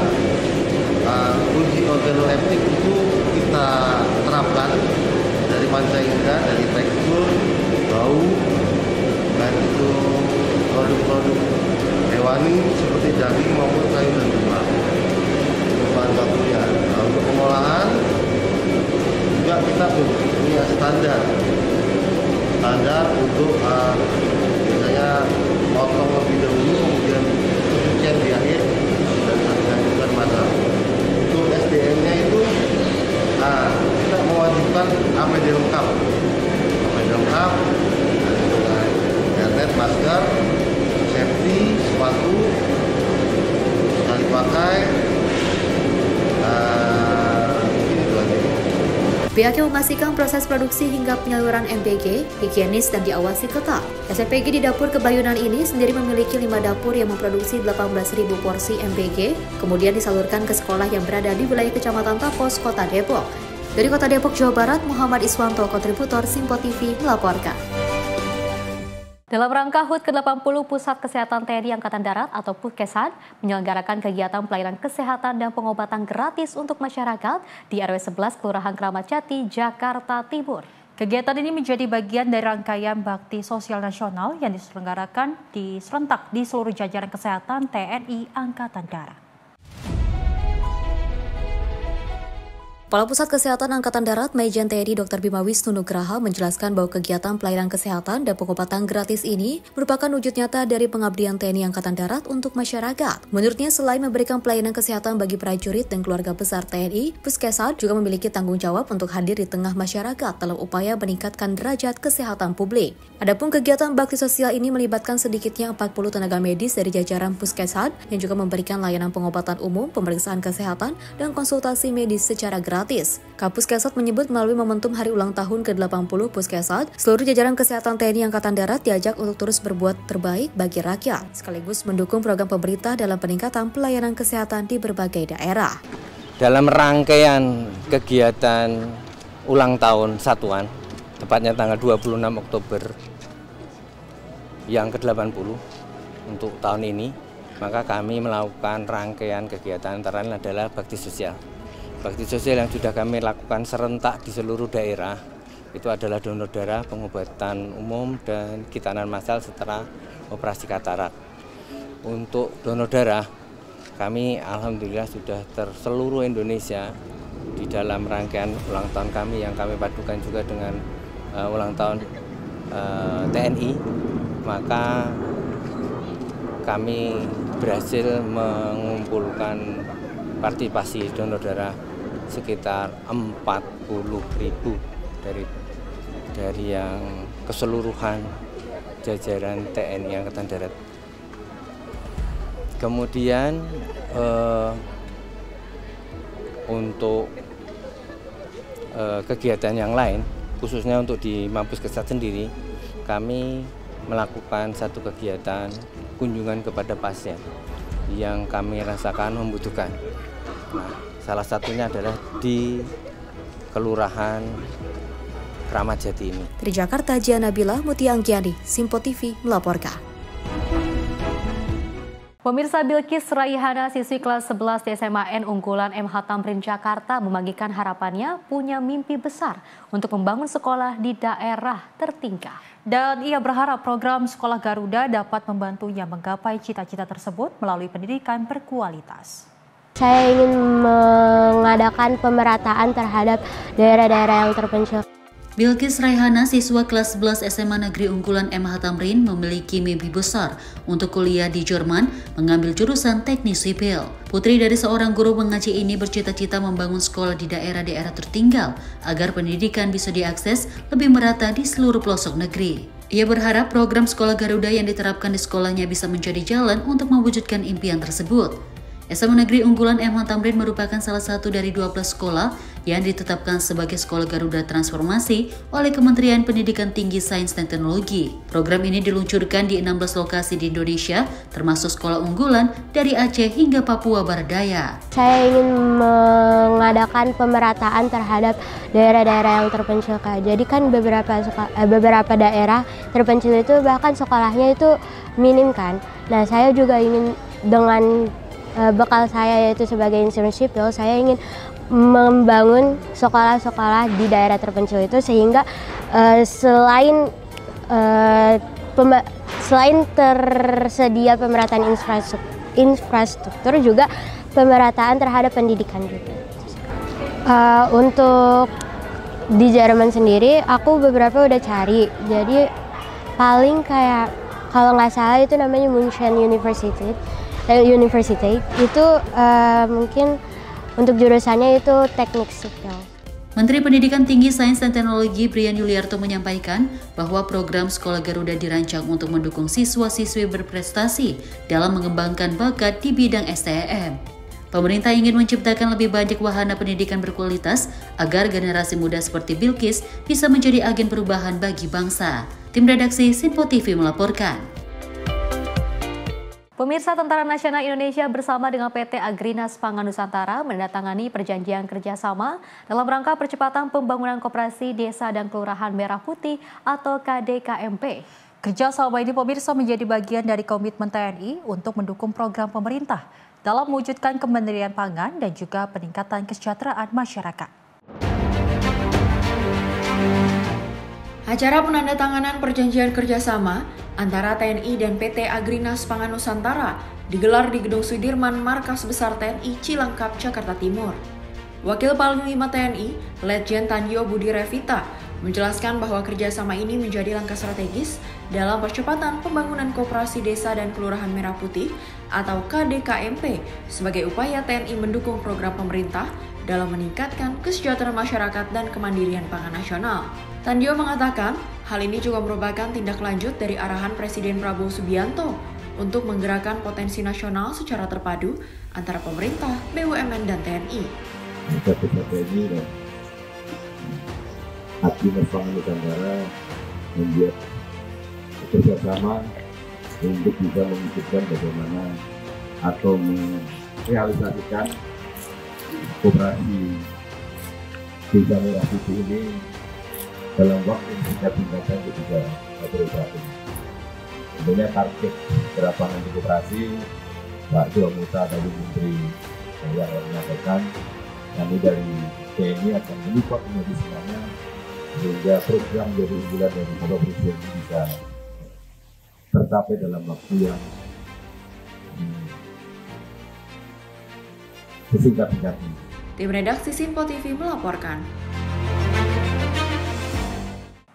uji organoleptik itu kita terapkan dari panca indera, dari tekstur, bau, dan itu produk-produk hewani seperti daging maupun sayur dan buah. Untuk bahan bakunya, untuk pengolahan juga kita punya standar untuk biasanya potong lebih dahulu, kemudian pencucian di akhir dan dilanjutkan masak. Untuk SDM-nya itu kita mewajibkan APD lengkap dengan helmet, masker, safety, sepatu sekali pakai. Pihaknya memastikan proses produksi hingga penyaluran MBG higienis dan diawasi ketat. SPG di Dapur Kebayunan ini sendiri memiliki 5 dapur yang memproduksi 18.000 porsi MBG, kemudian disalurkan ke sekolah yang berada di wilayah Kecamatan Tapos, Kota Depok. Dari Kota Depok, Jawa Barat, Muhammad Iswanto, kontributor Simpo TV melaporkan. Dalam rangka HUT ke-80 Pusat Kesehatan TNI Angkatan Darat atau Puskesat menyelenggarakan kegiatan pelayanan kesehatan dan pengobatan gratis untuk masyarakat di RW 11 Kelurahan Kramat Jati, Jakarta Timur. Kegiatan ini menjadi bagian dari rangkaian bakti sosial nasional yang diselenggarakan serentak di seluruh jajaran kesehatan TNI Angkatan Darat. Kepala Pusat Kesehatan Angkatan Darat Majen TNI Dr. Bima Wisnu Nugraha menjelaskan bahwa kegiatan pelayanan kesehatan dan pengobatan gratis ini merupakan wujud nyata dari pengabdian TNI Angkatan Darat untuk masyarakat. Menurutnya, selain memberikan pelayanan kesehatan bagi prajurit dan keluarga besar TNI, Puskesat juga memiliki tanggung jawab untuk hadir di tengah masyarakat dalam upaya meningkatkan derajat kesehatan publik. Adapun kegiatan bakti sosial ini melibatkan sedikitnya 40 tenaga medis dari jajaran Puskesat yang juga memberikan layanan pengobatan umum, pemeriksaan kesehatan, dan konsultasi medis secara gratis. Kapuskesat menyebut melalui momentum hari ulang tahun ke-80 Puskesat, seluruh jajaran kesehatan TNI Angkatan Darat diajak untuk terus berbuat terbaik bagi rakyat, sekaligus mendukung program pemerintah dalam peningkatan pelayanan kesehatan di berbagai daerah. Dalam rangkaian kegiatan ulang tahun Satuan, tepatnya tanggal 26 Oktober yang ke-80 untuk tahun ini, maka kami melakukan rangkaian kegiatan antara lain adalah bakti sosial. Bakti sosial yang sudah kami lakukan serentak di seluruh daerah itu adalah donor darah, pengobatan umum, dan khitanan massal setelah operasi katarak. Untuk donor darah, kami alhamdulillah sudah terseluruh Indonesia di dalam rangkaian ulang tahun kami yang kami padukan juga dengan ulang tahun TNI, maka kami berhasil mengumpulkan partisipasi donor darah sekitar 40.000 dari yang keseluruhan jajaran TNI Angkatan Darat. Kemudian untuk kegiatan yang lain, khususnya untuk di Mabes Kesat sendiri, kami melakukan satu kegiatan kunjungan kepada pasien yang kami rasakan membutuhkan. Nah, salah satunya adalah di Kelurahan Kramat Jati ini. Dari Jakarta, Gia Nabila, Mutia Anggiani, Simpo TV melaporkan. Pemirsa, Bilkis Raihana, siswi kelas 11 di SMA unggulan MH Tamrin Jakarta, membagikan harapannya punya mimpi besar untuk membangun sekolah di daerah tertinggal. Dan ia berharap program Sekolah Garuda dapat membantunya menggapai cita-cita tersebut melalui pendidikan berkualitas. Saya ingin mengadakan pemerataan terhadap daerah-daerah yang terpencil. Bilkis Raihana, siswa kelas 11 SMA Negeri Unggulan MH Tamrin, memiliki mimpi besar untuk kuliah di Jerman mengambil jurusan teknik sipil. Putri dari seorang guru mengaji ini bercita-cita membangun sekolah di daerah-daerah tertinggal agar pendidikan bisa diakses lebih merata di seluruh pelosok negeri. Ia berharap program Sekolah Garuda yang diterapkan di sekolahnya bisa menjadi jalan untuk mewujudkan impian tersebut. SMA Negeri Unggulan MH Tamrin merupakan salah satu dari 12 sekolah yang ditetapkan sebagai Sekolah Garuda Transformasi oleh Kementerian Pendidikan Tinggi Sains dan Teknologi. Program ini diluncurkan di 16 lokasi di Indonesia, termasuk sekolah unggulan dari Aceh hingga Papua Barat Daya. Saya ingin mengadakan pemerataan terhadap daerah-daerah yang terpencil. Jadi kan beberapa daerah terpencil itu bahkan sekolahnya itu minim kan. Nah, saya juga ingin dengan bekal saya yaitu sebagai insinyur sipil, saya ingin membangun sekolah-sekolah di daerah terpencil itu sehingga selain tersedia pemerataan infrastruktur juga pemerataan terhadap pendidikan juga. Untuk di Jerman sendiri aku beberapa udah cari, jadi paling kayak kalau nggak salah itu namanya München University itu mungkin untuk jurusannya itu teknik sipil. Menteri Pendidikan Tinggi Sains dan Teknologi Brian Yuliarto menyampaikan bahwa program Sekolah Garuda dirancang untuk mendukung siswa-siswi berprestasi dalam mengembangkan bakat di bidang STM. Pemerintah ingin menciptakan lebih banyak wahana pendidikan berkualitas agar generasi muda seperti Bilkis bisa menjadi agen perubahan bagi bangsa. Tim redaksi Simpo TV melaporkan. Pemirsa, Tentara Nasional Indonesia bersama dengan PT Agrinas Pangan Nusantara menandatangani perjanjian kerjasama dalam rangka percepatan pembangunan koperasi desa dan kelurahan Merah Putih atau KDKMP. Kerjasama ini, pemirsa, menjadi bagian dari komitmen TNI untuk mendukung program pemerintah dalam mewujudkan kemandirian pangan dan juga peningkatan kesejahteraan masyarakat. Acara penandatanganan perjanjian kerjasama antara TNI dan PT Agrinas Pangan Nusantara digelar di Gedung Sudirman, Markas Besar TNI Cilangkap, Jakarta Timur. Wakil Panglima TNI, Letjen Tandio Budi Revita, menjelaskan bahwa kerjasama ini menjadi langkah strategis dalam percepatan pembangunan koperasi desa dan kelurahan Merah Putih atau KDKMP sebagai upaya TNI mendukung program pemerintah dalam meningkatkan kesejahteraan masyarakat dan kemandirian pangan nasional. Tandio mengatakan, hal ini juga merupakan tindak lanjut dari arahan Presiden Prabowo Subianto untuk menggerakkan potensi nasional secara terpadu antara pemerintah, BUMN, dan TNI. TNI dan Agrinas Pangan Nusantara membuat kerjasama untuk bisa mewujudkan bagaimana atau merealisasikan koperasi desa Merah Putih ini dalam waktu yang singkat tingkatkan juga beroperasi. Tentunya target gerakan koperasi Pak Jomuta tadi Menteri yang menyampaikan Kami dari TNI akan menyupport menjadi semuanya sehingga program jadi unggulan dari Bapak Presiden ini bisa tercapai dalam waktu yang sesingkat-singkatnya. Tim redaksi Simpo TV melaporkan.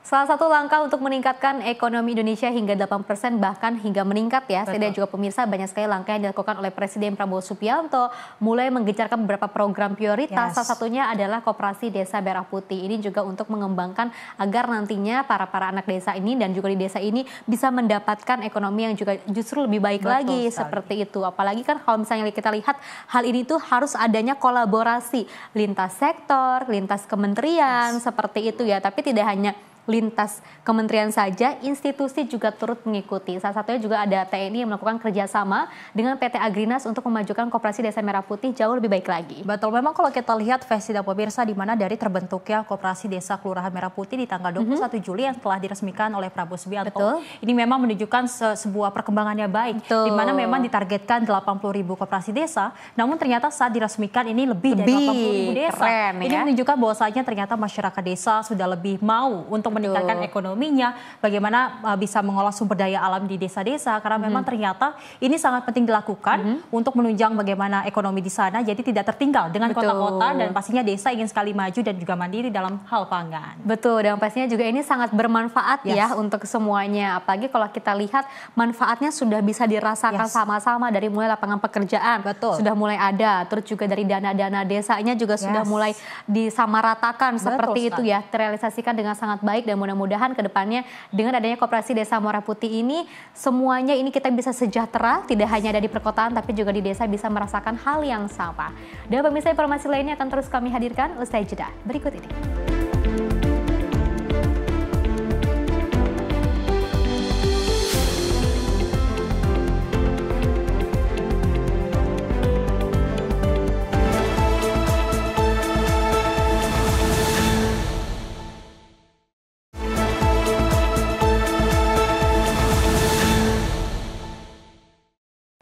Salah satu langkah untuk meningkatkan ekonomi Indonesia hingga 8% bahkan hingga meningkat ya. Saya dan juga pemirsa banyak sekali langkah yang dilakukan oleh Presiden Prabowo Subianto mulai menggencarkan beberapa program prioritas. Salah satunya adalah Koperasi Desa Merah Putih. Ini juga untuk mengembangkan agar nantinya para anak desa ini dan juga di desa ini bisa mendapatkan ekonomi yang juga justru lebih baik lagi seperti itu. Apalagi kan kalau misalnya kita lihat hal ini tuh harus adanya kolaborasi lintas sektor, lintas kementerian seperti itu ya. Tapi tidak hanya lintas kementerian saja, institusi juga turut mengikuti. Salah satunya juga ada TNI yang melakukan kerjasama dengan PT Agrinas untuk memajukan Koperasi Desa Merah Putih jauh lebih baik lagi. Betul, memang kalau kita lihat Vesti dan pemirsa di mana dari terbentuknya Koperasi Desa Kelurahan Merah Putih di tanggal 21 Juli yang telah diresmikan oleh Prabowo Subianto. Ini memang menunjukkan sebuah perkembangannya baik. Di mana memang ditargetkan 80.000 koperasi desa, namun ternyata saat diresmikan ini lebih dari 80.000 desa. Keren, ini menunjukkan bahwasanya ternyata masyarakat desa sudah lebih mau untuk meningkatkan ekonominya, bagaimana bisa mengolah sumber daya alam di desa-desa, karena memang ternyata ini sangat penting dilakukan untuk menunjang bagaimana ekonomi di sana, jadi tidak tertinggal dengan kota-kota dan pastinya desa ingin sekali maju dan juga mandiri dalam hal pangan. Betul, dan pastinya juga ini sangat bermanfaat ya untuk semuanya, apalagi kalau kita lihat manfaatnya sudah bisa dirasakan sama-sama dari mulai lapangan pekerjaan, sudah mulai ada, terus juga dari dana-dana desanya juga sudah mulai disamaratakan seperti itu ya, terrealisasikan dengan sangat baik dan mudah-mudahan ke depannya dengan adanya Koperasi Desa Merah Putih ini semuanya ini kita bisa sejahtera, tidak hanya ada di perkotaan tapi juga di desa bisa merasakan hal yang sama. Dan pemirsa, informasi lainnya akan terus kami hadirkan usai jeda berikut ini.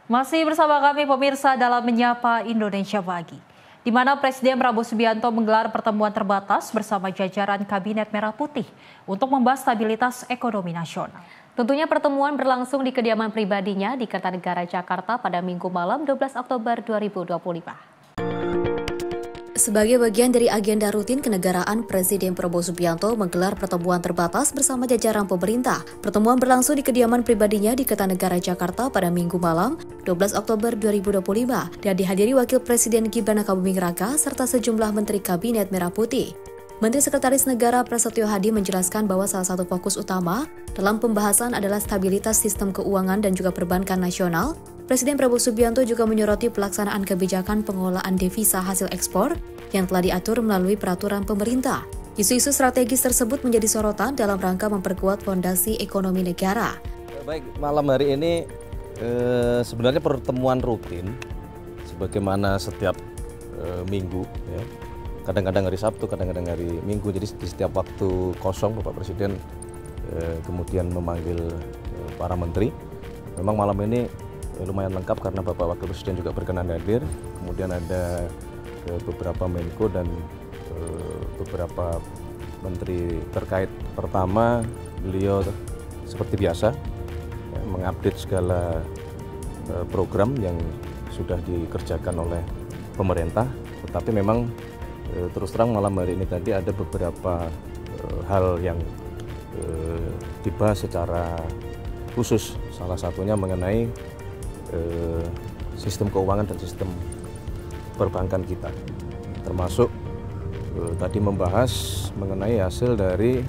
Masih bersama kami pemirsa dalam Menyapa Indonesia Pagi, di mana Presiden Prabowo Subianto menggelar pertemuan terbatas bersama jajaran Kabinet Merah Putih untuk membahas stabilitas ekonomi nasional. Tentunya pertemuan berlangsung di kediaman pribadinya di Kertanegara, Jakarta pada Minggu malam 12 Oktober 2025. Sebagai bagian dari agenda rutin kenegaraan, Presiden Prabowo Subianto menggelar pertemuan terbatas bersama jajaran pemerintah. Pertemuan berlangsung di kediaman pribadinya di Kertanegara, Jakarta pada Minggu malam 12 Oktober 2025 dan dihadiri Wakil Presiden Gibran Rakabuming Raka serta sejumlah Menteri Kabinet Merah Putih. Menteri Sekretaris Negara Prasetyo Hadi menjelaskan bahwa salah satu fokus utama dalam pembahasan adalah stabilitas sistem keuangan dan juga perbankan nasional. Presiden Prabowo Subianto juga menyoroti pelaksanaan kebijakan pengelolaan devisa hasil ekspor yang telah diatur melalui peraturan pemerintah. Isu-isu strategis tersebut menjadi sorotan dalam rangka memperkuat fondasi ekonomi negara. Baik, malam hari ini sebenarnya pertemuan rutin sebagaimana setiap minggu ya. Kadang-kadang hari Sabtu, kadang-kadang hari Minggu. Jadi di setiap waktu kosong Bapak Presiden kemudian memanggil para menteri. Memang malam ini lumayan lengkap karena Bapak Wakil Presiden juga berkenan hadir. Kemudian ada beberapa Menko dan beberapa menteri terkait. Pertama, beliau seperti biasa mengupdate segala program yang sudah dikerjakan oleh pemerintah. Tetapi memang terus terang malam hari ini tadi ada beberapa hal yang dibahas secara khusus. Salah satunya mengenai sistem keuangan dan sistem perbankan kita, termasuk tadi membahas mengenai hasil dari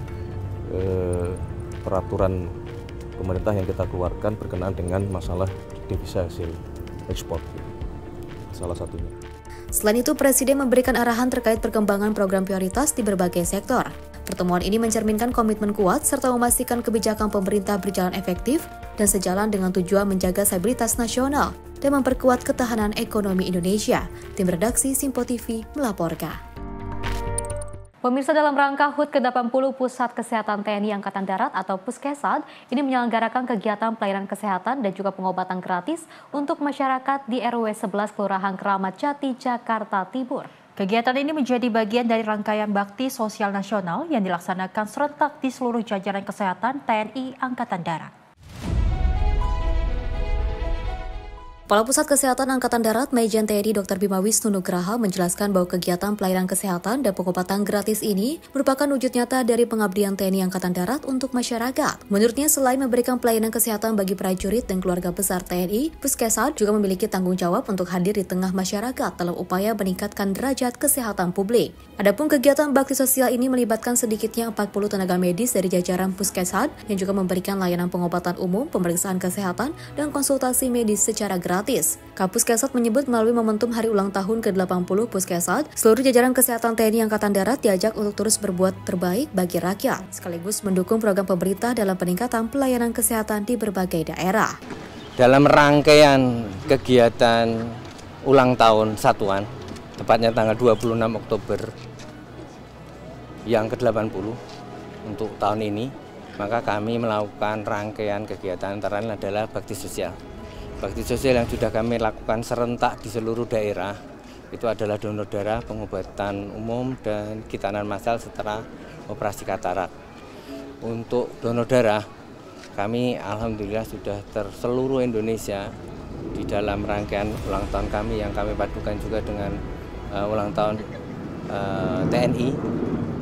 peraturan pemerintah yang kita keluarkan berkenaan dengan masalah devisa hasil ekspor, salah satunya. Selain itu, Presiden memberikan arahan terkait perkembangan program prioritas di berbagai sektor. Pertemuan ini mencerminkan komitmen kuat serta memastikan kebijakan pemerintah berjalan efektif dan sejalan dengan tujuan menjaga stabilitas nasional dan memperkuat ketahanan ekonomi Indonesia. Tim redaksi Simpo TV melaporkan. Pemirsa, dalam rangka HUT ke-80 Pusat Kesehatan TNI Angkatan Darat atau Puskesat ini menyelenggarakan kegiatan pelayanan kesehatan dan juga pengobatan gratis untuk masyarakat di RW 11 Kelurahan Keramat Jati, Jakarta Timur. Kegiatan ini menjadi bagian dari rangkaian bakti sosial nasional yang dilaksanakan serentak di seluruh jajaran kesehatan TNI Angkatan Darat. Kepala Pusat Kesehatan Angkatan Darat Majen TNI Dr. Bima Wisnu Nugraha menjelaskan bahwa kegiatan pelayanan kesehatan dan pengobatan gratis ini merupakan wujud nyata dari pengabdian TNI Angkatan Darat untuk masyarakat. Menurutnya, selain memberikan pelayanan kesehatan bagi prajurit dan keluarga besar TNI, Puskesat juga memiliki tanggung jawab untuk hadir di tengah masyarakat dalam upaya meningkatkan derajat kesehatan publik. Adapun kegiatan bakti sosial ini melibatkan sedikitnya 40 tenaga medis dari jajaran Puskesat yang juga memberikan layanan pengobatan umum, pemeriksaan kesehatan, dan konsultasi medis secara gratis. Kapuskesat menyebut melalui momentum hari ulang tahun ke-80 Puskesat, seluruh jajaran kesehatan TNI Angkatan Darat diajak untuk terus berbuat terbaik bagi rakyat, sekaligus mendukung program pemerintah dalam peningkatan pelayanan kesehatan di berbagai daerah. Dalam rangkaian kegiatan ulang tahun Satuan, tepatnya tanggal 26 Oktober yang ke-80 untuk tahun ini, maka kami melakukan rangkaian kegiatan antara lain adalah bakti sosial. Bakti sosial yang sudah kami lakukan serentak di seluruh daerah itu adalah donor darah, pengobatan umum, dan kitanan massal setelah operasi katarak. Untuk donor darah, kami alhamdulillah sudah terseluruh Indonesia di dalam rangkaian ulang tahun kami yang kami padukan juga dengan ulang tahun TNI,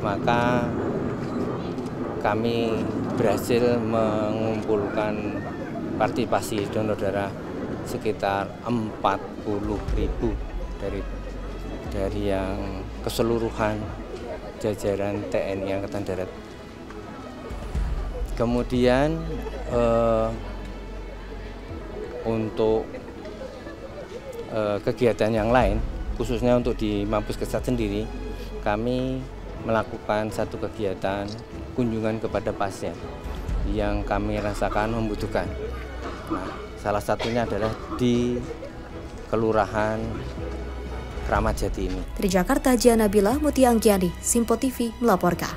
maka kami berhasil mengumpulkan partisipasi donor darah sekitar 40.000 dari yang keseluruhan jajaran TNI Angkatan Darat. Kemudian untuk kegiatan yang lain, khususnya untuk di Mapuskesat sendiri, kami melakukan satu kegiatan kunjungan kepada pasien yang kami rasakan membutuhkan. Nah, salah satunya adalah di Kelurahan Kramat Jati ini. Dari Jakarta, Gia Nabila, Mutia Anggiani, Simpo TV melaporkan.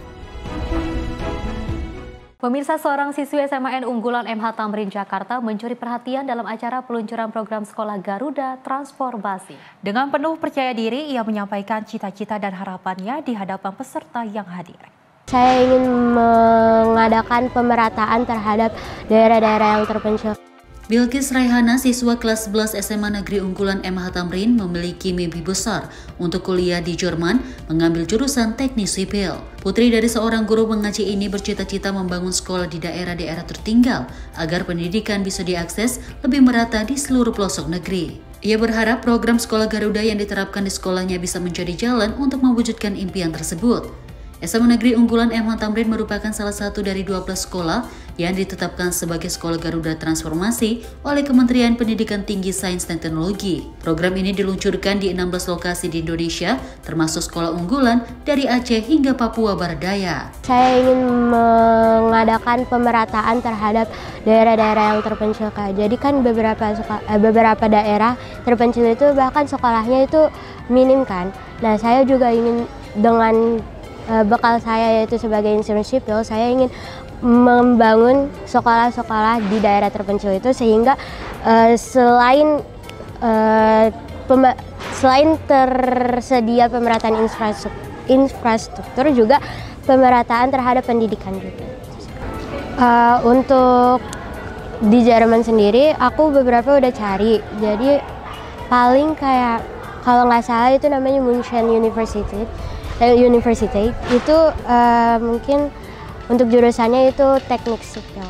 Pemirsa, seorang siswi SMAN unggulan MH Tamrin Jakarta mencuri perhatian dalam acara peluncuran program Sekolah Garuda Transformasi. Dengan penuh percaya diri, ia menyampaikan cita-cita dan harapannya di hadapan peserta yang hadir. Saya ingin mengadakan pemerataan terhadap daerah-daerah yang terpencil. Bilkis Raihana, siswa kelas 11 SMA Negeri Unggulan MH Tamrin, memiliki mimpi besar untuk kuliah di Jerman mengambil jurusan teknik sipil. Putri dari seorang guru mengaji ini bercita-cita membangun sekolah di daerah-daerah tertinggal agar pendidikan bisa diakses lebih merata di seluruh pelosok negeri. Ia berharap program Sekolah Garuda yang diterapkan di sekolahnya bisa menjadi jalan untuk mewujudkan impian tersebut. SMA Negeri Unggulan MH Tamrin merupakan salah satu dari 12 sekolah yang ditetapkan sebagai Sekolah Garuda Transformasi oleh Kementerian Pendidikan Tinggi Sains dan Teknologi. Program ini diluncurkan di 16 lokasi di Indonesia, termasuk sekolah unggulan dari Aceh hingga Papua Barat Daya. Saya ingin mengadakan pemerataan terhadap daerah-daerah yang terpencil. Jadi kan beberapa daerah terpencil itu bahkan sekolahnya itu minim kan. Nah, saya juga ingin dengan bekal saya yaitu sebagai insinyur sipil, saya ingin membangun sekolah-sekolah di daerah terpencil itu sehingga selain tersedia pemerataan infrastruktur juga pemerataan terhadap pendidikan juga. Untuk di Jerman sendiri aku beberapa udah cari, jadi paling kayak kalau nggak salah itu namanya München University itu mungkin untuk jurusannya itu teknik sipil.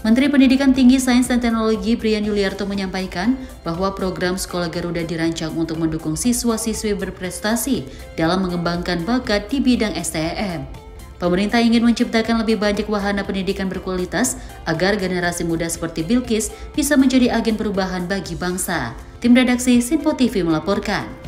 Menteri Pendidikan Tinggi Sains dan Teknologi Brian Yuliarto menyampaikan bahwa program Sekolah Garuda dirancang untuk mendukung siswa-siswi berprestasi dalam mengembangkan bakat di bidang STM. Pemerintah ingin menciptakan lebih banyak wahana pendidikan berkualitas agar generasi muda seperti Bilkis bisa menjadi agen perubahan bagi bangsa. Tim redaksi Simpo TV melaporkan.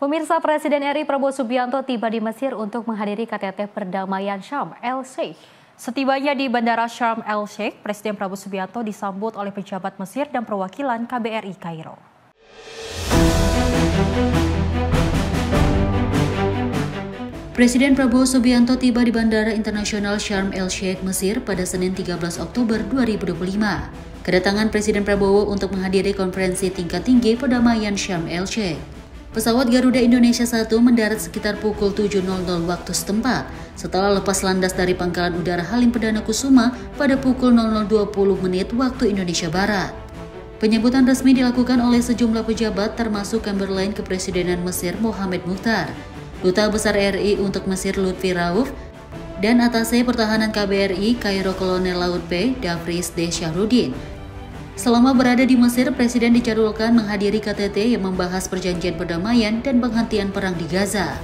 Pemirsa, Presiden RI Prabowo Subianto tiba di Mesir untuk menghadiri KTT Perdamaian Sharm el-Sheikh. Setibanya di Bandara Sharm el-Sheikh, Presiden Prabowo Subianto disambut oleh pejabat Mesir dan perwakilan KBRI Kairo. Presiden Prabowo Subianto tiba di Bandara Internasional Sharm el-Sheikh, Mesir pada Senin 13 Oktober 2025. Kedatangan Presiden Prabowo untuk menghadiri konferensi tingkat tinggi perdamaian Sharm el-Sheikh. Pesawat Garuda Indonesia 1 mendarat sekitar pukul 7.00 waktu setempat setelah lepas landas dari Pangkalan Udara Halim Perdana Kusuma pada pukul 00.20 waktu Indonesia Barat. Penyambutan resmi dilakukan oleh sejumlah pejabat termasuk Chamberlain Kepresidenan Mesir Mohamed Mukhtar, Duta Besar RI untuk Mesir Lutfi Rauf, dan Atase Pertahanan KBRI Kairo Kolonel Laut P. Davris D. Syahrudin. Selama berada di Mesir, Presiden dijadwalkan menghadiri KTT yang membahas perjanjian perdamaian dan penghentian perang di Gaza.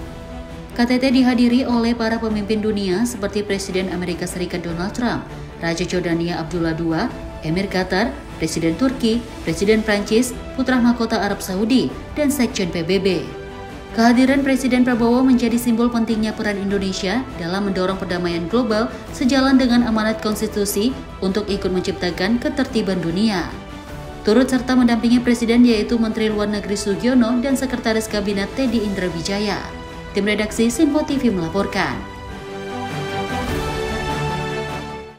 KTT dihadiri oleh para pemimpin dunia seperti Presiden Amerika Serikat Donald Trump, Raja Jordania Abdullah II, Emir Qatar, Presiden Turki, Presiden Prancis, Putra Mahkota Arab Saudi, dan Sekjen PBB. Kehadiran Presiden Prabowo menjadi simbol pentingnya peran Indonesia dalam mendorong perdamaian global sejalan dengan amanat konstitusi untuk ikut menciptakan ketertiban dunia. Turut serta mendampingi Presiden yaitu Menteri Luar Negeri Sugiono dan Sekretaris Kabinet Teddy Indrawijaya. Tim redaksi Simpo TV melaporkan.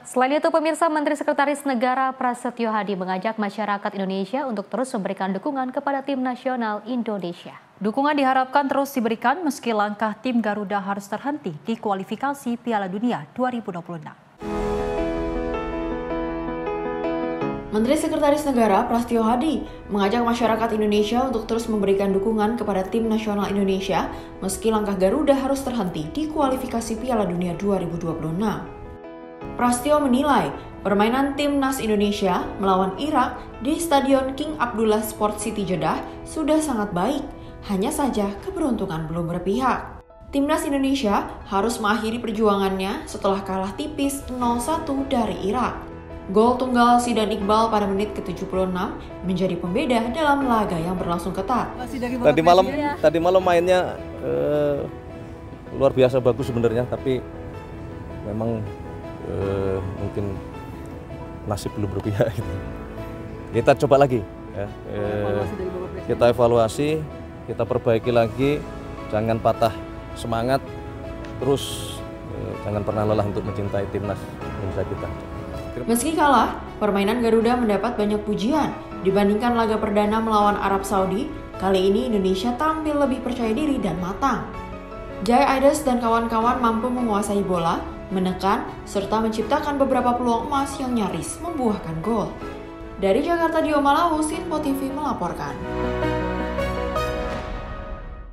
Selain itu, pemirsa, Menteri Sekretaris Negara Prasetyo Hadi mengajak masyarakat Indonesia untuk terus memberikan dukungan kepada tim nasional Indonesia. Dukungan diharapkan terus diberikan meski langkah tim Garuda harus terhenti di kualifikasi Piala Dunia 2026. Menteri Sekretaris Negara Prasetyo Hadi mengajak masyarakat Indonesia untuk terus memberikan dukungan kepada tim nasional Indonesia meski langkah Garuda harus terhenti di kualifikasi Piala Dunia 2026. Prasetyo menilai permainan timnas Indonesia melawan Irak di Stadion King Abdullah Sport City Jeddah sudah sangat baik, hanya saja keberuntungan belum berpihak. Timnas Indonesia harus mengakhiri perjuangannya setelah kalah tipis 0-1 dari Irak. Gol tunggal Zidan Iqbal pada menit ke-76 menjadi pembeda dalam laga yang berlangsung ketat. Tadi malam mainnya luar biasa bagus sebenarnya, tapi memang mungkin nasib belum berpihak. Kita coba lagi, ya. Kita evaluasi, kita perbaiki lagi, jangan patah semangat, terus jangan pernah lelah untuk mencintai timnas Indonesia kita. Meski kalah, permainan Garuda mendapat banyak pujian dibandingkan laga perdana melawan Arab Saudi. Kali ini Indonesia tampil lebih percaya diri dan matang. Jai Aidas dan kawan-kawan mampu menguasai bola, menekan, serta menciptakan beberapa peluang emas yang nyaris membuahkan gol. Dari Jakarta, Dio Malawu, Simpo TV melaporkan.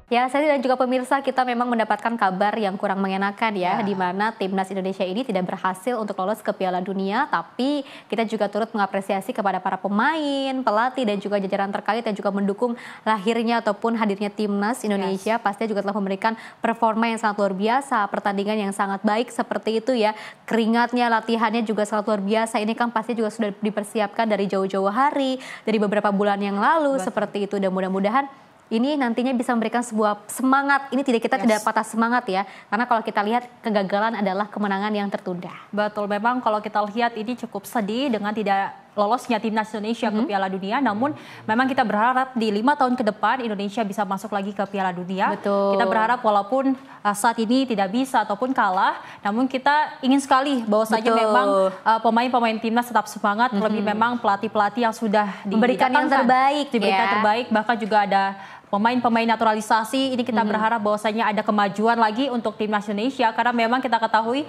Ya, saya dan juga pemirsa, kita memang mendapatkan kabar yang kurang mengenakan ya, di mana timnas Indonesia ini tidak berhasil untuk lolos ke Piala Dunia, tapi kita juga turut mengapresiasi kepada para pemain, pelatih dan juga jajaran terkait yang juga mendukung lahirnya ataupun hadirnya timnas Indonesia. Pastinya juga telah memberikan performa yang sangat luar biasa, pertandingan yang sangat baik seperti itu ya. Keringatnya, latihannya juga sangat luar biasa. Ini kan pasti juga sudah dipersiapkan dari jauh-jauh hari, dari beberapa bulan yang lalu seperti itu, dan mudah-mudahan ini nantinya bisa memberikan sebuah semangat. Ini kita tidak patah semangat ya. Karena kalau kita lihat kegagalan adalah kemenangan yang tertunda. Betul, memang kalau kita lihat ini cukup sedih dengan tidak lolosnya timnas Indonesia ke Piala Dunia. Namun memang kita berharap di 5 tahun ke depan Indonesia bisa masuk lagi ke Piala Dunia. Betul. Kita berharap walaupun saat ini tidak bisa ataupun kalah, namun kita ingin sekali bahwasanya memang pemain-pemain timnas tetap semangat. Terlebih memang pelatih-pelatih yang sudah memberikan yang terbaik, diberikan terbaik, bahkan juga ada pemain-pemain naturalisasi. Ini kita berharap bahwasanya ada kemajuan lagi untuk timnas Indonesia, karena memang kita ketahui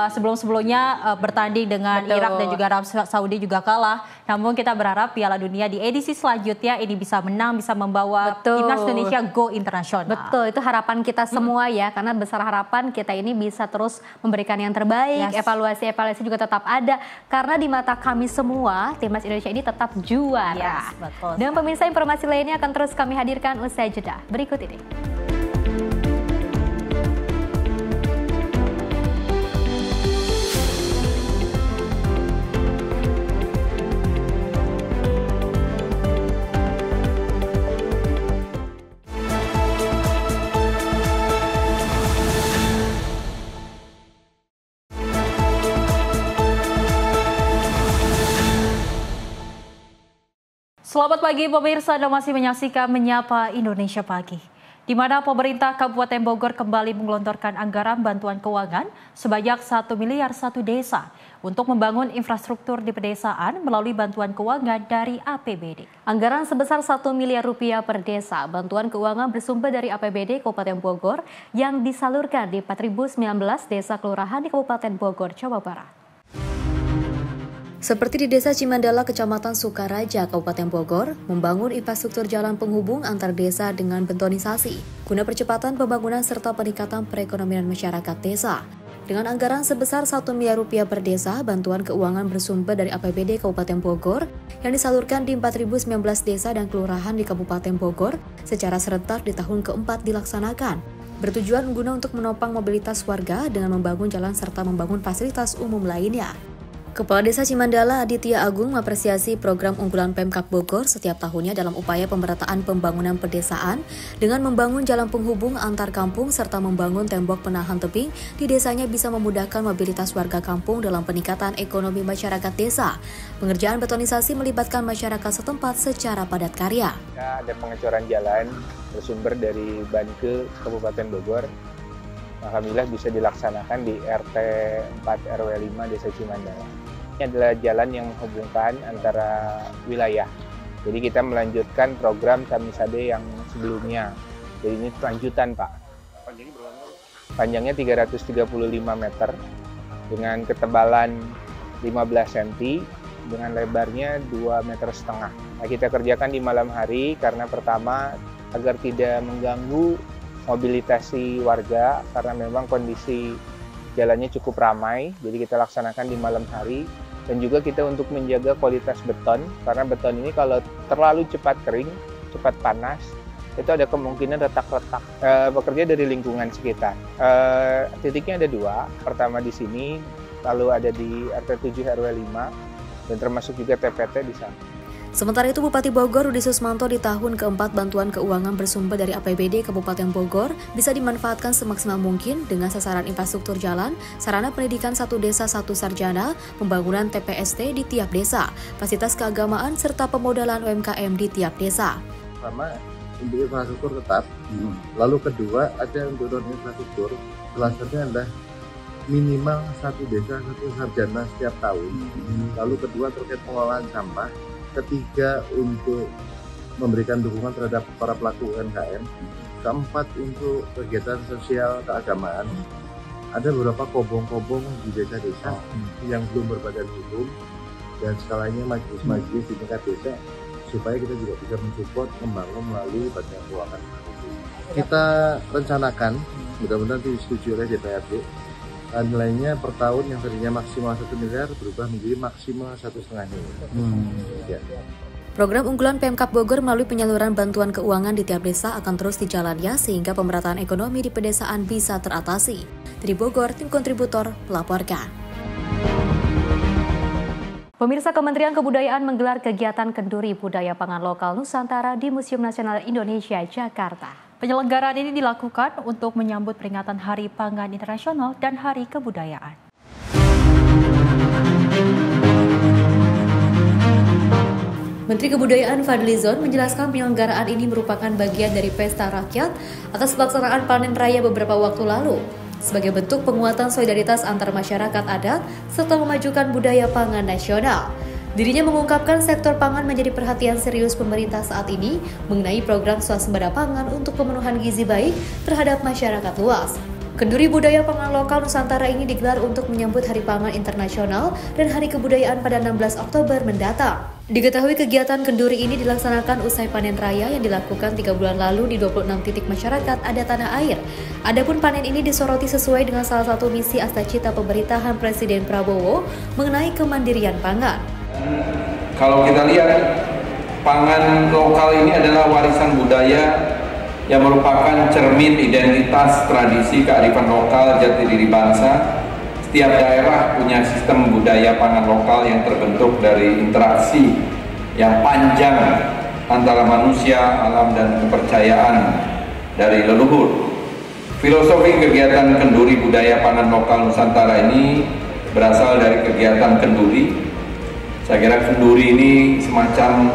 sebelum-sebelumnya bertanding dengan Irak dan juga Arab Saudi juga kalah. Namun kita berharap Piala Dunia di edisi selanjutnya ini bisa menang, bisa membawa timnas Indonesia go internasional. Betul, itu harapan kita semua ya, karena besar harapan kita ini bisa terus memberikan yang terbaik. Evaluasi juga tetap ada, karena di mata kami semua timnas Indonesia ini tetap juara. Dan pemirsa, informasi lainnya akan terus kami hadirkan usai jeda berikut ini. Selamat pagi pemirsa, Anda masih menyaksikan Menyapa Indonesia Pagi. di mana pemerintah Kabupaten Bogor kembali menggelontorkan anggaran bantuan keuangan sebanyak 1 miliar satu desa untuk membangun infrastruktur di pedesaan melalui bantuan keuangan dari APBD. Anggaran sebesar 1 miliar rupiah per desa, bantuan keuangan bersumber dari APBD Kabupaten Bogor yang disalurkan di 4.019 desa kelurahan di Kabupaten Bogor, Jawa Barat. Seperti di Desa Cimandala, Kecamatan Sukaraja, Kabupaten Bogor, membangun infrastruktur jalan penghubung antar desa dengan betonisasi, guna percepatan pembangunan serta peningkatan perekonomian masyarakat desa. Dengan anggaran sebesar 1 miliar rupiah per desa, bantuan keuangan bersumber dari APBD Kabupaten Bogor yang disalurkan di 4.019 desa dan kelurahan di Kabupaten Bogor secara serentak di tahun keempat dilaksanakan. Bertujuan guna untuk menopang mobilitas warga dengan membangun jalan serta membangun fasilitas umum lainnya. Kepala Desa Cimandala Aditya Agung mengapresiasi program unggulan Pemkab Bogor setiap tahunnya dalam upaya pemerataan pembangunan pedesaan dengan membangun jalan penghubung antar kampung serta membangun tembok penahan tebing di desanya bisa memudahkan mobilitas warga kampung dalam peningkatan ekonomi masyarakat desa. Pengerjaan betonisasi melibatkan masyarakat setempat secara padat karya. Ada pengecoran jalan bersumber dari Banke Kabupaten Bogor. Alhamdulillah bisa dilaksanakan di RT 4 RW 5 Desa Cimandala. Ini adalah jalan yang menghubungkan antara wilayah. Jadi kita melanjutkan program Tamisade yang sebelumnya. Jadi ini lanjutan, Pak. Panjangnya 335 meter dengan ketebalan 15 cm dengan lebarnya 2,5 meter. Nah, kita kerjakan di malam hari karena pertama agar tidak mengganggu mobilitasi warga karena memang kondisi jalannya cukup ramai, jadi kita laksanakan di malam hari. Dan juga kita untuk menjaga kualitas beton, karena beton ini kalau terlalu cepat kering, cepat panas, itu ada kemungkinan retak-retak. Bekerja dari lingkungan sekitar. Titiknya ada 2, pertama di sini, lalu ada di RT 7 RW 5, dan termasuk juga TPT di sana. Sementara itu, Bupati Bogor Rudi Susmanto di tahun keempat bantuan keuangan bersumber dari APBD Kabupaten Bogor bisa dimanfaatkan semaksimal mungkin dengan sasaran infrastruktur jalan, sarana pendidikan satu desa satu sarjana, pembangunan TPST di tiap desa, fasilitas keagamaan, serta pemodalan UMKM di tiap desa. Pertama, untuk infrastruktur tetap. Lalu kedua, ada untuk non-infrastruktur, salah satunya adalah minimal satu desa satu sarjana setiap tahun. Lalu kedua, terkait pengelolaan sampah. Ketiga, untuk memberikan dukungan terhadap para pelaku UMKM. Keempat, untuk kegiatan sosial keagamaan. Ada beberapa kobong-kobong di desa-desa yang belum berbadan hukum dan skalanya majelis-majelis di tingkat desa supaya kita juga bisa mensupport membangun melalui bantuan keuangan. Kita rencanakan, mudah-mudahan disetujui oleh DPRD, nilainya per tahun yang tadinya maksimal 1 miliar berubah menjadi maksimal 1,5 miliar. Ya. Program unggulan Pemkab Bogor melalui penyaluran bantuan keuangan di tiap desa akan terus dijalannya sehingga pemerataan ekonomi di pedesaan bisa teratasi. Dari Bogor, tim kontributor melaporkan. Pemirsa, Kementerian Kebudayaan menggelar kegiatan kenduri budaya pangan lokal Nusantara di Museum Nasional Indonesia, Jakarta. Penyelenggaraan ini dilakukan untuk menyambut peringatan Hari Pangan Internasional dan Hari Kebudayaan. Menteri Kebudayaan Fadlizon menjelaskan penyelenggaraan ini merupakan bagian dari pesta rakyat atas pelaksanaan panen raya beberapa waktu lalu, sebagai bentuk penguatan solidaritas antar masyarakat adat serta memajukan budaya pangan nasional. Dirinya mengungkapkan sektor pangan menjadi perhatian serius pemerintah saat ini mengenai program swasembada pangan untuk pemenuhan gizi baik terhadap masyarakat luas. Kenduri budaya pangan lokal Nusantara ini digelar untuk menyambut Hari Pangan Internasional dan Hari Kebudayaan pada 16 Oktober mendatang. Diketahui kegiatan kenduri ini dilaksanakan usai panen raya yang dilakukan 3 bulan lalu di 26 titik masyarakat adat tanah air. Adapun panen ini disoroti sesuai dengan salah satu misi Astacita pemerintahan Presiden Prabowo mengenai kemandirian pangan. Kalau kita lihat, pangan lokal ini adalah warisan budaya yang merupakan cermin identitas, tradisi, kearifan lokal, jati diri bangsa. Setiap daerah punya sistem budaya pangan lokal yang terbentuk dari interaksi yang panjang antara manusia, alam, dan kepercayaan dari leluhur. Filosofi kegiatan kenduri budaya pangan lokal Nusantara ini berasal dari kegiatan kenduri. Saya kira kenduri ini semacam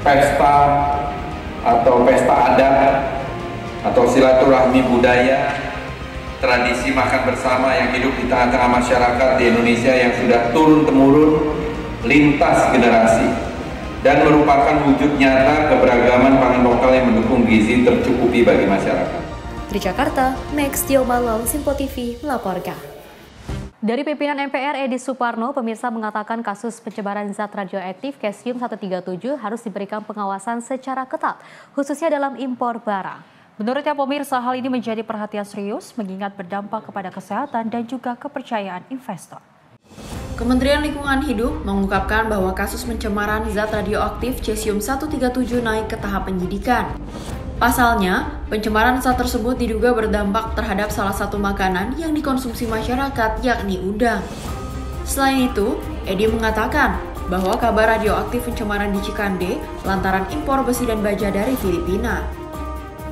pesta atau pesta adat atau silaturahmi budaya, tradisi makan bersama yang hidup di tengah-tengah masyarakat di Indonesia yang sudah turun-temurun lintas generasi dan merupakan wujud nyata keberagaman pangan lokal yang mendukung gizi tercukupi bagi masyarakat. Dari Jakarta, Max Diomalal, Simpo TV melaporkan. Dari pimpinan MPR Edi Suparno, pemirsa mengatakan kasus pencemaran zat radioaktif Cesium-137 harus diberikan pengawasan secara ketat, khususnya dalam impor barang. Menurutnya pemirsa, hal ini menjadi perhatian serius mengingat berdampak kepada kesehatan dan juga kepercayaan investor. Kementerian Lingkungan Hidup mengungkapkan bahwa kasus pencemaran zat radioaktif Cesium-137 naik ke tahap penyidikan. Pasalnya, pencemaran zat tersebut diduga berdampak terhadap salah satu makanan yang dikonsumsi masyarakat, yakni udang. Selain itu, Edi mengatakan bahwa kabar radioaktif pencemaran di Cikande lantaran impor besi dan baja dari Filipina.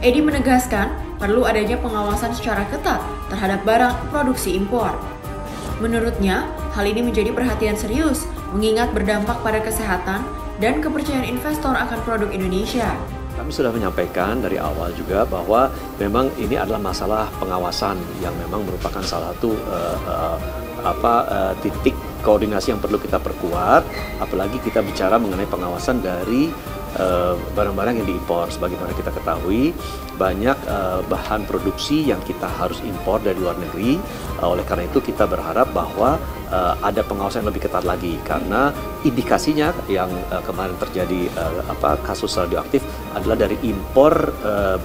Edi menegaskan perlu adanya pengawasan secara ketat terhadap barang produksi impor. Menurutnya, hal ini menjadi perhatian serius mengingat berdampak pada kesehatan dan kepercayaan investor akan produk Indonesia. Kami sudah menyampaikan dari awal juga bahwa memang ini adalah masalah pengawasan yang memang merupakan salah satu titik koordinasi yang perlu kita perkuat, apalagi kita bicara mengenai pengawasan dari barang-barang yang diimpor. Sebagaimana kita ketahui, banyak bahan produksi yang kita harus impor dari luar negeri. Oleh karena itu kita berharap bahwa ada pengawasan yang lebih ketat lagi, karena indikasinya yang kemarin terjadi kasus radioaktif adalah dari impor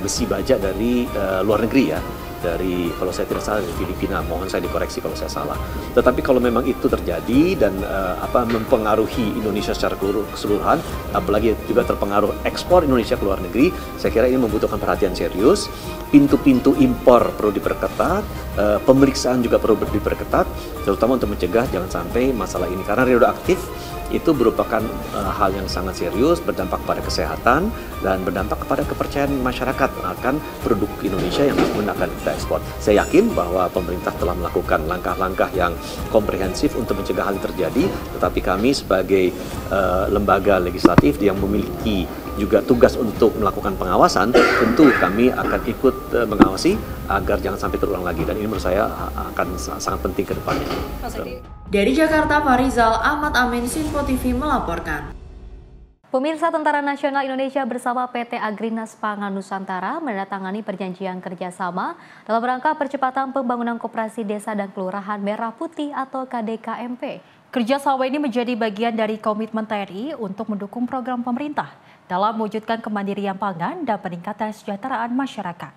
besi baja dari luar negeri ya. Dari, kalau saya tidak salah, dari Filipina. Mohon saya dikoreksi kalau saya salah. Tetapi kalau memang itu terjadi dan mempengaruhi Indonesia secara keseluruhan, apalagi juga terpengaruh ekspor Indonesia ke luar negeri, saya kira ini membutuhkan perhatian serius. Pintu-pintu impor perlu diperketat, pemeriksaan juga perlu diperketat, terutama untuk mencegah jangan sampai masalah ini, karena radioaktif itu merupakan hal yang sangat serius, berdampak pada kesehatan dan berdampak kepada kepercayaan masyarakat akan produk Indonesia yang akan kita ekspor. Saya yakin bahwa pemerintah telah melakukan langkah-langkah yang komprehensif untuk mencegah hal ini terjadi, tetapi kami sebagai lembaga legislatif yang memiliki juga tugas untuk melakukan pengawasan, tentu kami akan ikut mengawasi agar jangan sampai terulang lagi, dan ini menurut saya akan sangat penting ke depannya. Dari Jakarta, Farizal Ahmad Amin, Simpo TV melaporkan. Pemirsa, Tentara Nasional Indonesia bersama PT Agrinas Pangan Nusantara menandatangani perjanjian kerjasama dalam rangka percepatan pembangunan koperasi desa dan kelurahan Merah Putih atau KDKMP. Kerjasama ini menjadi bagian dari komitmen TNI untuk mendukung program pemerintah dalam mewujudkan kemandirian pangan dan peningkatan kesejahteraan masyarakat.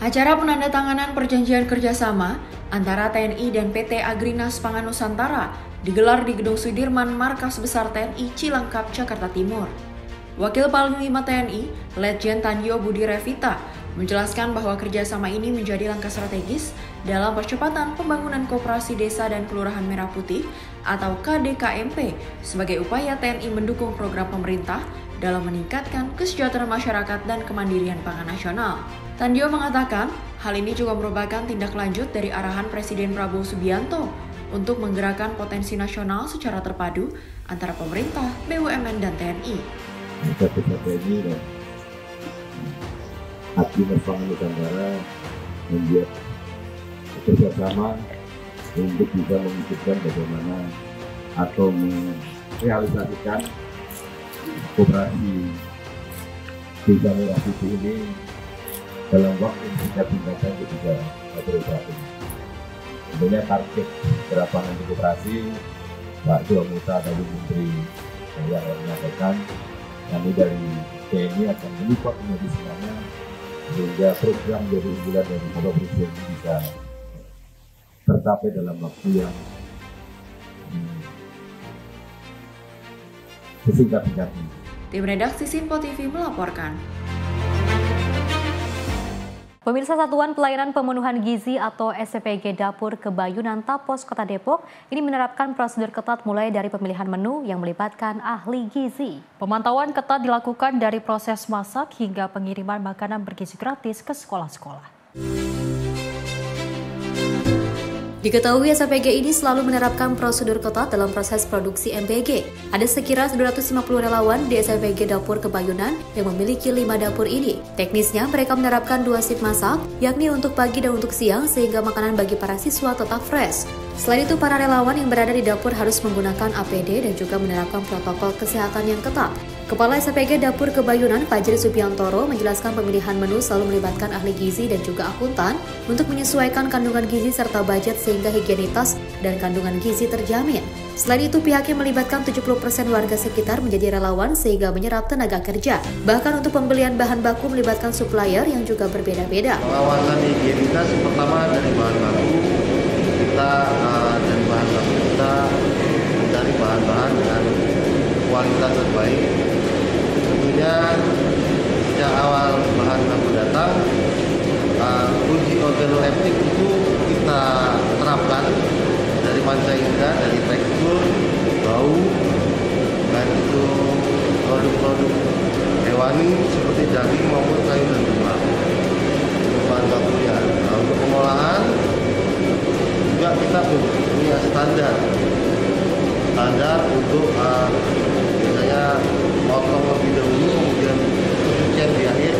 Acara penandatanganan perjanjian kerjasama antara TNI dan PT Agrinas Pangan Nusantara digelar di Gedung Sudirman, Markas Besar TNI Cilangkap, Jakarta Timur. Wakil Panglima TNI, Letjen Tandio Budi Revita, menjelaskan bahwa kerjasama ini menjadi langkah strategis dalam percepatan pembangunan koperasi desa dan kelurahan Merah Putih atau KDKMP sebagai upaya TNI mendukung program pemerintah dalam meningkatkan kesejahteraan masyarakat dan kemandirian pangan nasional. Tandio mengatakan, hal ini juga merupakan tindak lanjut dari arahan Presiden Prabowo Subianto untuk menggerakkan potensi nasional secara terpadu antara pemerintah, BUMN, dan TNI. TNI dan Agrinas Pangan Nusantara membuat kerjasama untuk bisa mewujudkan bagaimana atau merealisasikan koperasi desa Merah Putih ini dalam waktu yang singkat tingkatkan ketika beroperasi. Tentunya target gerakan anti koperasi Pak Joe Muta tadi Menteri yang menyampaikan, kami dari TNI akan melipat menjadi semuanya sehingga program dari unggulan dari Bapak Presiden ini bisa tercapai dalam waktu yang sesingkat-singkatnya. Tim redaksi Simpo TV melaporkan. Pemirsa, Satuan Pelayanan Pemenuhan Gizi atau SPG Dapur Kebayunan Tapos Kota Depok ini menerapkan prosedur ketat mulai dari pemilihan menu yang melibatkan ahli gizi. Pemantauan ketat dilakukan dari proses masak hingga pengiriman makanan bergizi gratis ke sekolah-sekolah. Diketahui SPG ini selalu menerapkan prosedur ketat dalam proses produksi MBG. Ada sekira 250 relawan di SPG Dapur Kebayunan yang memiliki 5 dapur ini. Teknisnya mereka menerapkan 2 shift masak, yakni untuk pagi dan untuk siang sehingga makanan bagi para siswa tetap fresh. Selain itu, para relawan yang berada di dapur harus menggunakan APD dan juga menerapkan protokol kesehatan yang ketat. Kepala SPG Dapur Kebayunan, Fajri Subiantoro, menjelaskan pemilihan menu selalu melibatkan ahli gizi dan juga akuntan untuk menyesuaikan kandungan gizi serta budget sehingga higienitas dan kandungan gizi terjamin. Selain itu, pihaknya melibatkan 70% warga sekitar menjadi relawan sehingga menyerap tenaga kerja. Bahkan untuk pembelian bahan baku melibatkan supplier yang juga berbeda-beda. Pengawasan higienitas pertama dari bahan baku, kita mencari bahan-bahan dengan kualitas terbaik. Tentunya sejak awal bahan baku datang, uji organoleptik itu kita terapkan dari panca indera, dari tekstur, bau, dan itu produk-produk hewani seperti daging maupun sayur dan buah. Untuk bahan bakunya, untuk pengolahan juga kita punya standar untuk biasanya potong lebih dahulu, kemudian pencucian di akhir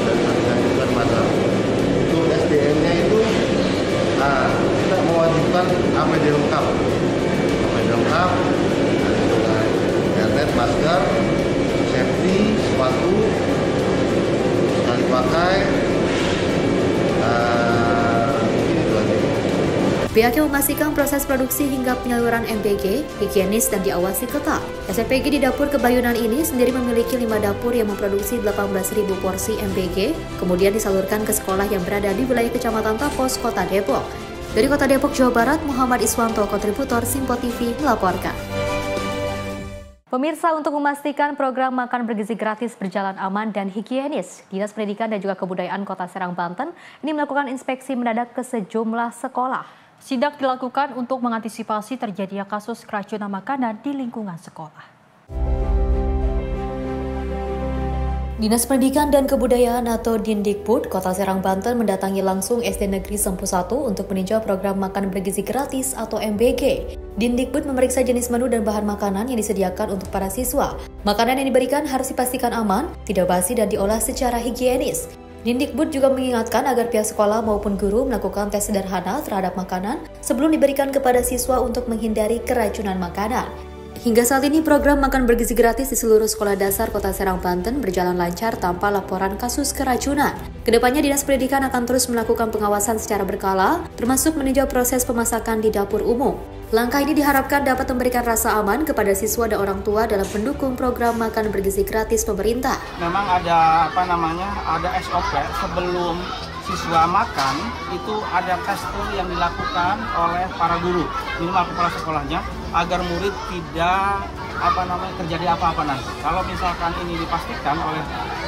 dan dilanjutkan masak. Untuk SDM-nya itu kita mewajibkan APD lengkap, dengan helmet, masker, safety, sepatu, sekali pakai. Pihaknya memastikan proses produksi hingga penyaluran MBG, higienis dan diawasi ketat. SPG di Dapur Kebayunan ini sendiri memiliki 5 dapur yang memproduksi 18.000 porsi MBG, kemudian disalurkan ke sekolah yang berada di wilayah Kecamatan Tapos, Kota Depok. Dari Kota Depok, Jawa Barat, Muhammad Iswanto, kontributor Simpo TV, melaporkan. Pemirsa, untuk memastikan program makan bergizi gratis berjalan aman dan higienis, Dinas Pendidikan dan juga Kebudayaan Kota Serang, Banten ini melakukan inspeksi mendadak ke sejumlah sekolah. Sidak dilakukan untuk mengantisipasi terjadinya kasus keracunan makanan di lingkungan sekolah. Dinas Pendidikan dan Kebudayaan atau Dindikbud Kota Serang, Banten mendatangi langsung SD Negeri Sempu 1 untuk meninjau program makan bergizi gratis atau MBG. Dindikbud memeriksa jenis menu dan bahan makanan yang disediakan untuk para siswa. Makanan yang diberikan harus dipastikan aman, tidak basi dan diolah secara higienis. Dindikbud juga mengingatkan agar pihak sekolah maupun guru melakukan tes sederhana terhadap makanan sebelum diberikan kepada siswa untuk menghindari keracunan makanan. Hingga saat ini program makan bergizi gratis di seluruh sekolah dasar Kota Serang, Banten berjalan lancar tanpa laporan kasus keracunan. Kedepannya Dinas Pendidikan akan terus melakukan pengawasan secara berkala, termasuk meninjau proses pemasakan di dapur umum. Langkah ini diharapkan dapat memberikan rasa aman kepada siswa dan orang tua dalam mendukung program makan bergizi gratis pemerintah. Memang ada ada SOP sebelum siswa makan itu ada testing yang dilakukan oleh para guru, minimal kepala sekolahnya, agar murid tidak terjadi apa-apa nanti. Kalau misalkan ini dipastikan oleh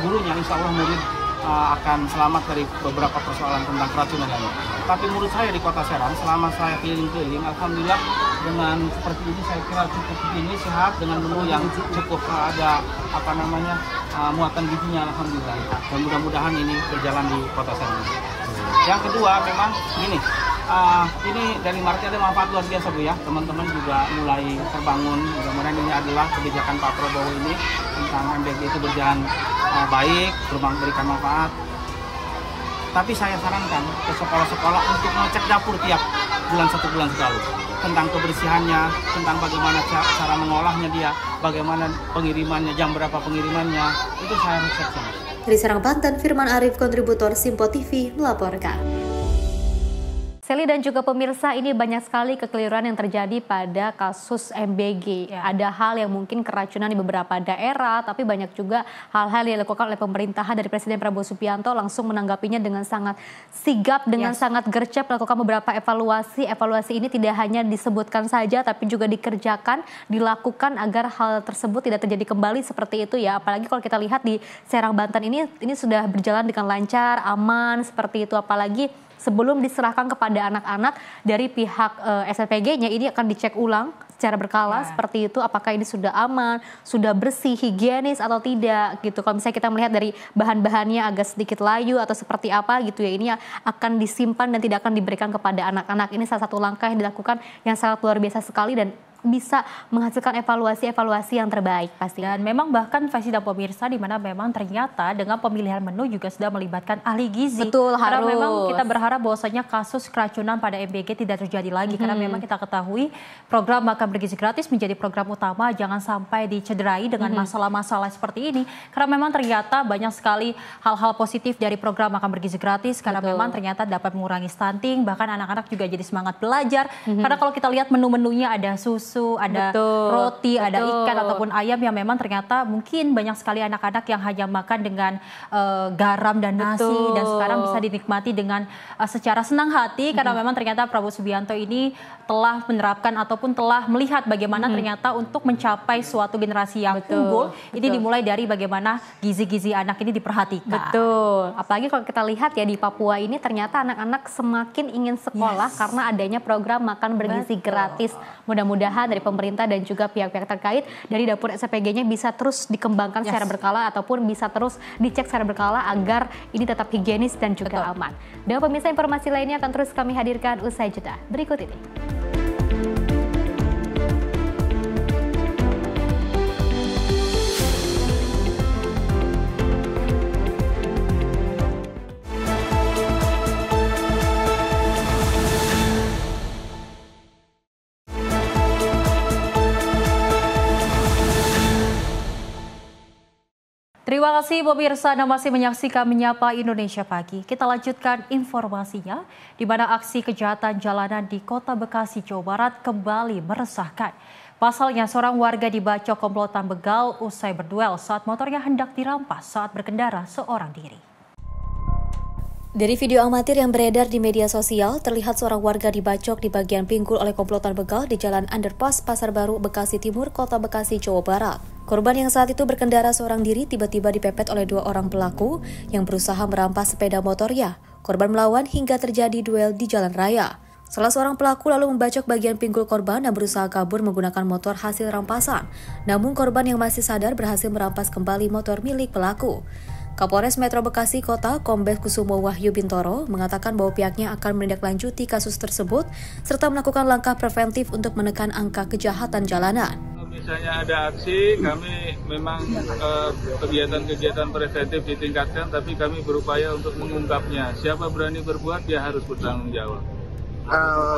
gurunya, insya Allah murid akan selamat dari beberapa persoalan tentang keracunan lainnya. Tapi menurut saya di Kota Serang, selama saya keliling-keliling, alhamdulillah dengan seperti ini saya kira cukup ini sehat, dengan menu yang cukup ada muatan gizinya, alhamdulillah. Dan mudah-mudahan ini berjalan di Kota Serang. Yang kedua memang ini dari Maret ada manfaat luar biasa Bu ya. Teman-teman juga mulai terbangun. Mudah-mudahan ini adalah kebijakan Pak Prabowo ini tentang MBG itu berjalan baik, memberikan manfaat. Tapi saya sarankan ke sekolah-sekolah untuk mengecek dapur tiap satu bulan sekali tentang kebersihannya, tentang bagaimana cara mengolahnya dia, bagaimana pengirimannya, jam berapa pengirimannya, itu saya harus cek. Dari Serang, Banten, Firman Arif, kontributor Simpo TV, melaporkan. Seli dan juga pemirsa, ini banyak sekali kekeliruan yang terjadi pada kasus MBG. Ada hal yang mungkin keracunan di beberapa daerah, tapi banyak juga hal-hal yang dilakukan oleh pemerintahan dari Presiden Prabowo Subianto langsung menanggapinya dengan sangat sigap, dengan sangat gercep melakukan beberapa evaluasi. Evaluasi ini tidak hanya disebutkan saja, tapi juga dikerjakan, dilakukan agar hal tersebut tidak terjadi kembali seperti itu ya. Apalagi kalau kita lihat di Serang, Banten ini sudah berjalan dengan lancar, aman seperti itu. Apalagi sebelum diserahkan kepada anak-anak dari pihak SLPG-nya, ini akan dicek ulang secara berkala seperti itu, apakah ini sudah aman, sudah bersih, higienis atau tidak gitu. Kalau misalnya kita melihat dari bahan-bahannya agak sedikit layu atau seperti apa gitu ya, ini akan disimpan dan tidak akan diberikan kepada anak-anak. Ini salah satu langkah yang dilakukan yang sangat luar biasa sekali dan bisa menghasilkan evaluasi yang terbaik pasti. Dan memang bahkan Faisy dan pemirsa, di mana memang ternyata dengan pemilihan menu juga sudah melibatkan ahli gizi. Betul, karena harus. memang kita berharap bahwasanya kasus keracunan pada MBG tidak terjadi lagi. Karena memang kita ketahui program makan bergizi gratis menjadi program utama, jangan sampai dicederai dengan masalah-masalah seperti ini. Karena memang ternyata banyak sekali hal-hal positif dari program makan bergizi gratis, karena memang ternyata dapat mengurangi stunting, bahkan anak-anak juga jadi semangat belajar. Karena kalau kita lihat menu-menunya ada susu, ada roti, ada ikan ataupun ayam yang memang ternyata mungkin banyak sekali anak-anak yang hanya makan dengan garam dan nasi, dan sekarang bisa dinikmati dengan secara senang hati karena memang ternyata Prabowo Subianto ini telah menerapkan ataupun telah melihat bagaimana ternyata untuk mencapai suatu generasi yang unggul ini dimulai dari bagaimana gizi-gizi anak ini diperhatikan. Betul. Apalagi kalau kita lihat ya di Papua ini ternyata anak-anak semakin ingin sekolah karena adanya program makan bergizi gratis. Mudah-mudahan dari pemerintah dan juga pihak-pihak terkait dari dapur SPG-nya bisa terus dikembangkan secara berkala ataupun bisa terus dicek secara berkala agar ini tetap higienis dan juga aman. Dan pemirsa, informasi lainnya akan terus kami hadirkan usai jeda berikut ini. Terima kasih pemirsa, Anda masih menyaksikan Menyapa Indonesia Pagi. Kita lanjutkan informasinya, di mana aksi kejahatan jalanan di Kota Bekasi, Jawa Barat kembali meresahkan. Pasalnya seorang warga dibacok komplotan begal usai berduel saat motornya hendak dirampas saat berkendara seorang diri. Dari video amatir yang beredar di media sosial, terlihat seorang warga dibacok di bagian pinggul oleh komplotan begal di Jalan Underpass Pasar Baru, Bekasi Timur, Kota Bekasi, Jawa Barat. Korban yang saat itu berkendara seorang diri tiba-tiba dipepet oleh dua orang pelaku yang berusaha merampas sepeda motornya. Korban melawan hingga terjadi duel di jalan raya. Salah seorang pelaku lalu membacok bagian pinggul korban dan berusaha kabur menggunakan motor hasil rampasan. Namun korban yang masih sadar berhasil merampas kembali motor milik pelaku. Kapolres Metro Bekasi Kota, Kombes Kusumo Wahyu Bintoro, mengatakan bahwa pihaknya akan menindaklanjuti kasus tersebut serta melakukan langkah preventif untuk menekan angka kejahatan jalanan. Misalnya ada aksi, kami memang kegiatan-kegiatan preventif ditingkatkan, tapi kami berupaya untuk mengungkapnya. Siapa berani berbuat, dia harus bertanggung jawab.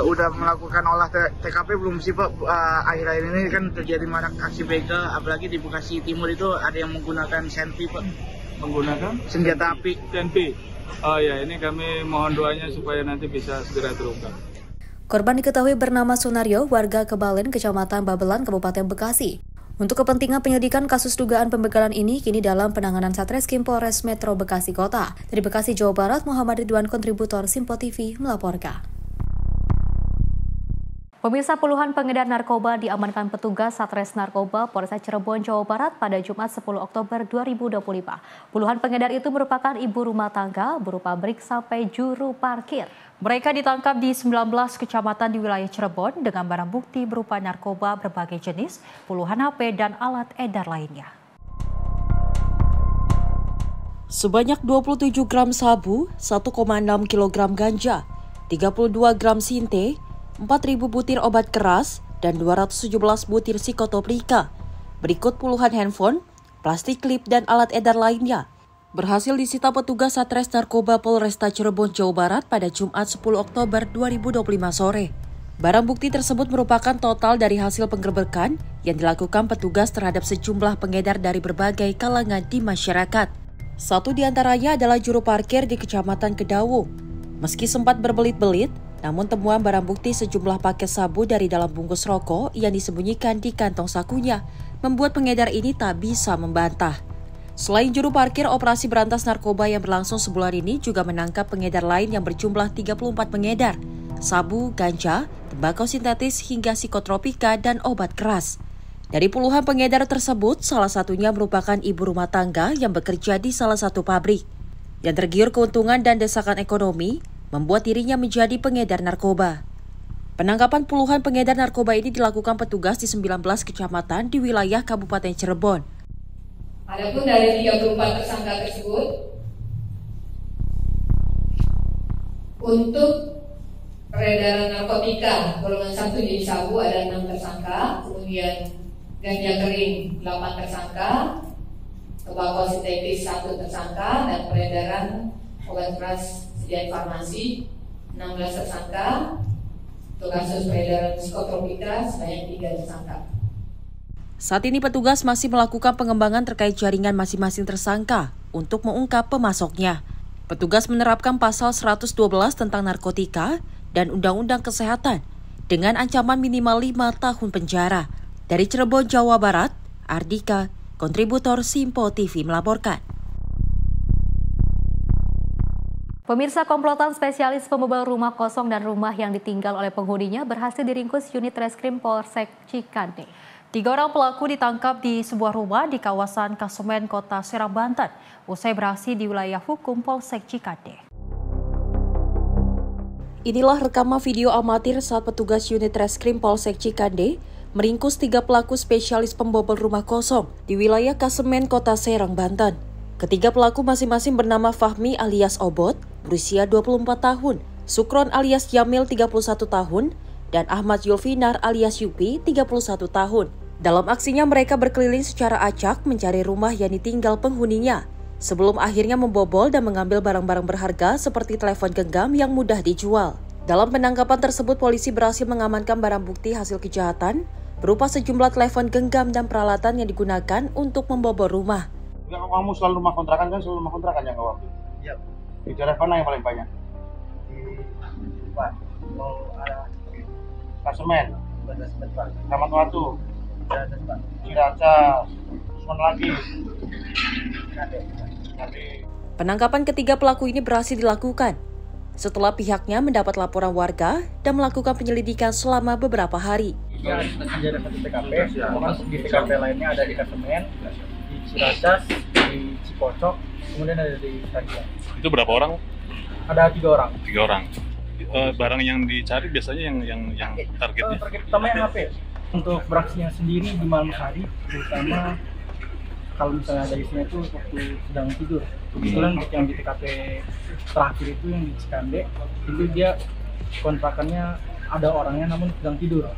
Udah melakukan olah TKP belum sih Pak? Akhir-akhir ini kan terjadi marak aksi begal, apalagi di Bekasi Timur itu ada yang menggunakan senpi Pak. Menggunakan? Senjata api. Senpi. Oh ya, ini kami mohon doanya supaya nanti bisa segera terungkap. Korban diketahui bernama Sunario, warga Kebalen, Kecamatan Babelan, Kabupaten Bekasi. Untuk kepentingan penyelidikan kasus dugaan pembegalan ini kini dalam penanganan Satreskrim Polres Metro Bekasi Kota. Dari Bekasi, Jawa Barat, Muhammad Ridwan, kontributor Simpo TV melaporkan. Pemirsa, puluhan pengedar narkoba diamankan petugas Satres Narkoba Polres Cirebon, Jawa Barat pada Jumat 10 Oktober 2025. Puluhan pengedar itu merupakan ibu rumah tangga berupa brik sampai juru parkir. Mereka ditangkap di 19 kecamatan di wilayah Cirebon dengan barang bukti berupa narkoba berbagai jenis, puluhan HP dan alat edar lainnya. Sebanyak 27 gram sabu, 1,6 kg ganja, 32 gram sinte, 4.000 butir obat keras, dan 217 butir psikotoplika. Berikut puluhan handphone, plastik klip, dan alat edar lainnya. Berhasil disita petugas Satres Narkoba Polresta Cirebon, Jawa Barat pada Jumat 10 Oktober 2025 sore. Barang bukti tersebut merupakan total dari hasil penggerbekan yang dilakukan petugas terhadap sejumlah pengedar dari berbagai kalangan di masyarakat. Satu di antaranya adalah juru parkir di Kecamatan Kedaung. Meski sempat berbelit-belit, namun temuan barang bukti sejumlah paket sabu dari dalam bungkus rokok yang disembunyikan di kantong sakunya membuat pengedar ini tak bisa membantah. Selain juru parkir, operasi berantas narkoba yang berlangsung sebulan ini juga menangkap pengedar lain yang berjumlah 34 pengedar, sabu, ganja, tembakau sintetis hingga psikotropika dan obat keras. Dari puluhan pengedar tersebut, salah satunya merupakan ibu rumah tangga yang bekerja di salah satu pabrik. Yang tergiur keuntungan dan desakan ekonomi, membuat dirinya menjadi pengedar narkoba. Penangkapan puluhan pengedar narkoba ini dilakukan petugas di 19 kecamatan di wilayah Kabupaten Cirebon. Adapun dari 34 tersangka tersebut, untuk peredaran narkotika golongan 1 jenis sabu ada 6 tersangka, kemudian ganja kering 8 tersangka, tembakau sintetis 1 tersangka, dan peredaran obat keras sediaan farmasi 16 tersangka. Untuk kasus peredaran psikotropika sebanyak 3 tersangka. Saat ini petugas masih melakukan pengembangan terkait jaringan masing-masing tersangka untuk mengungkap pemasoknya. Petugas menerapkan pasal 112 tentang narkotika dan Undang-Undang Kesehatan dengan ancaman minimal 5 tahun penjara. Dari Cirebon, Jawa Barat, Ardika, kontributor Simpo TV melaporkan. Pemirsa, komplotan spesialis pembobol rumah kosong dan rumah yang ditinggal oleh penghuninya berhasil diringkus unit Reskrim Polsek Cikande. 3 orang pelaku ditangkap di sebuah rumah di kawasan Kasemen, Kota Serang, Banten, usai beraksi di wilayah hukum Polsek Cikande. Inilah rekaman video amatir saat petugas unit Reskrim Polsek Cikande meringkus 3 pelaku spesialis pembobol rumah kosong di wilayah Kasemen, Kota Serang, Banten. Ketiga pelaku masing-masing bernama Fahmi alias Obot, berusia 24 tahun, Sukron alias Jamil 31 tahun, dan Ahmad Yulfinar alias Yupi 31 tahun. Dalam aksinya mereka berkeliling secara acak mencari rumah yang ditinggal penghuninya, sebelum akhirnya membobol dan mengambil barang-barang berharga seperti telepon genggam yang mudah dijual. Dalam penangkapan tersebut, polisi berhasil mengamankan barang bukti hasil kejahatan berupa sejumlah telepon genggam dan peralatan yang digunakan untuk membobol rumah. Enggak, kamu selalu rumah kontrakan kan, selalu rumah kontrakan yang kamu ambil? Iya. Di daerah mana yang paling banyak? Di mau arah Kasemen, Taman Watu, Ciracas, mana lagi? Penangkapan ketiga pelaku ini berhasil dilakukan setelah pihaknya mendapat laporan warga dan melakukan penyelidikan selama beberapa hari. Ya, ada satu TKP, di TKP lainnya ada di Kasemen, di Ciracas, di Cipocok, kemudian ada di Sagia. Itu berapa orang? Ada 3 orang. 3 orang. Barang yang dicari biasanya yang targetnya? Target utama yang HP. Untuk beraksinya sendiri di malam hari, terutama kalau misalnya ada isinya itu waktu sedang tidur. Kebetulan yang di TKP terakhir itu yang di Cikande, itu dia kontrakannya ada orangnya namun sedang tidur.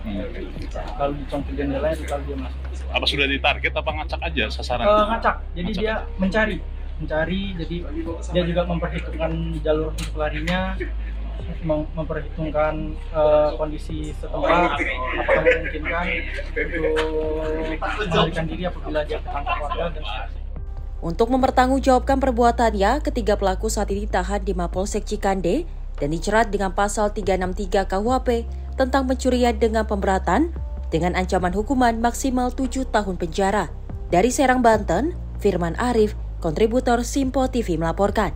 Kalau dicongkel jendelanya kalau dia masuk. Apa sudah ditarget apa ngacak aja sasaran? Ngacak. Jadi ngacak. Dia mencari. Jadi dia juga memperhitungkan jalur untuk larinya, memperhitungkan kondisi setempat, apakah memungkinkan untuk melarikan diri apabila dia ketangkap warga dan Untuk mempertanggungjawabkan perbuatannya, ketiga pelaku saat ini ditahan di Mapolsek Cikande dan dijerat dengan pasal 363 KUHP tentang pencurian dengan pemberatan dengan ancaman hukuman maksimal 7 tahun penjara. Dari Serang, Banten, Firman Arif, kontributor Simpo TV melaporkan.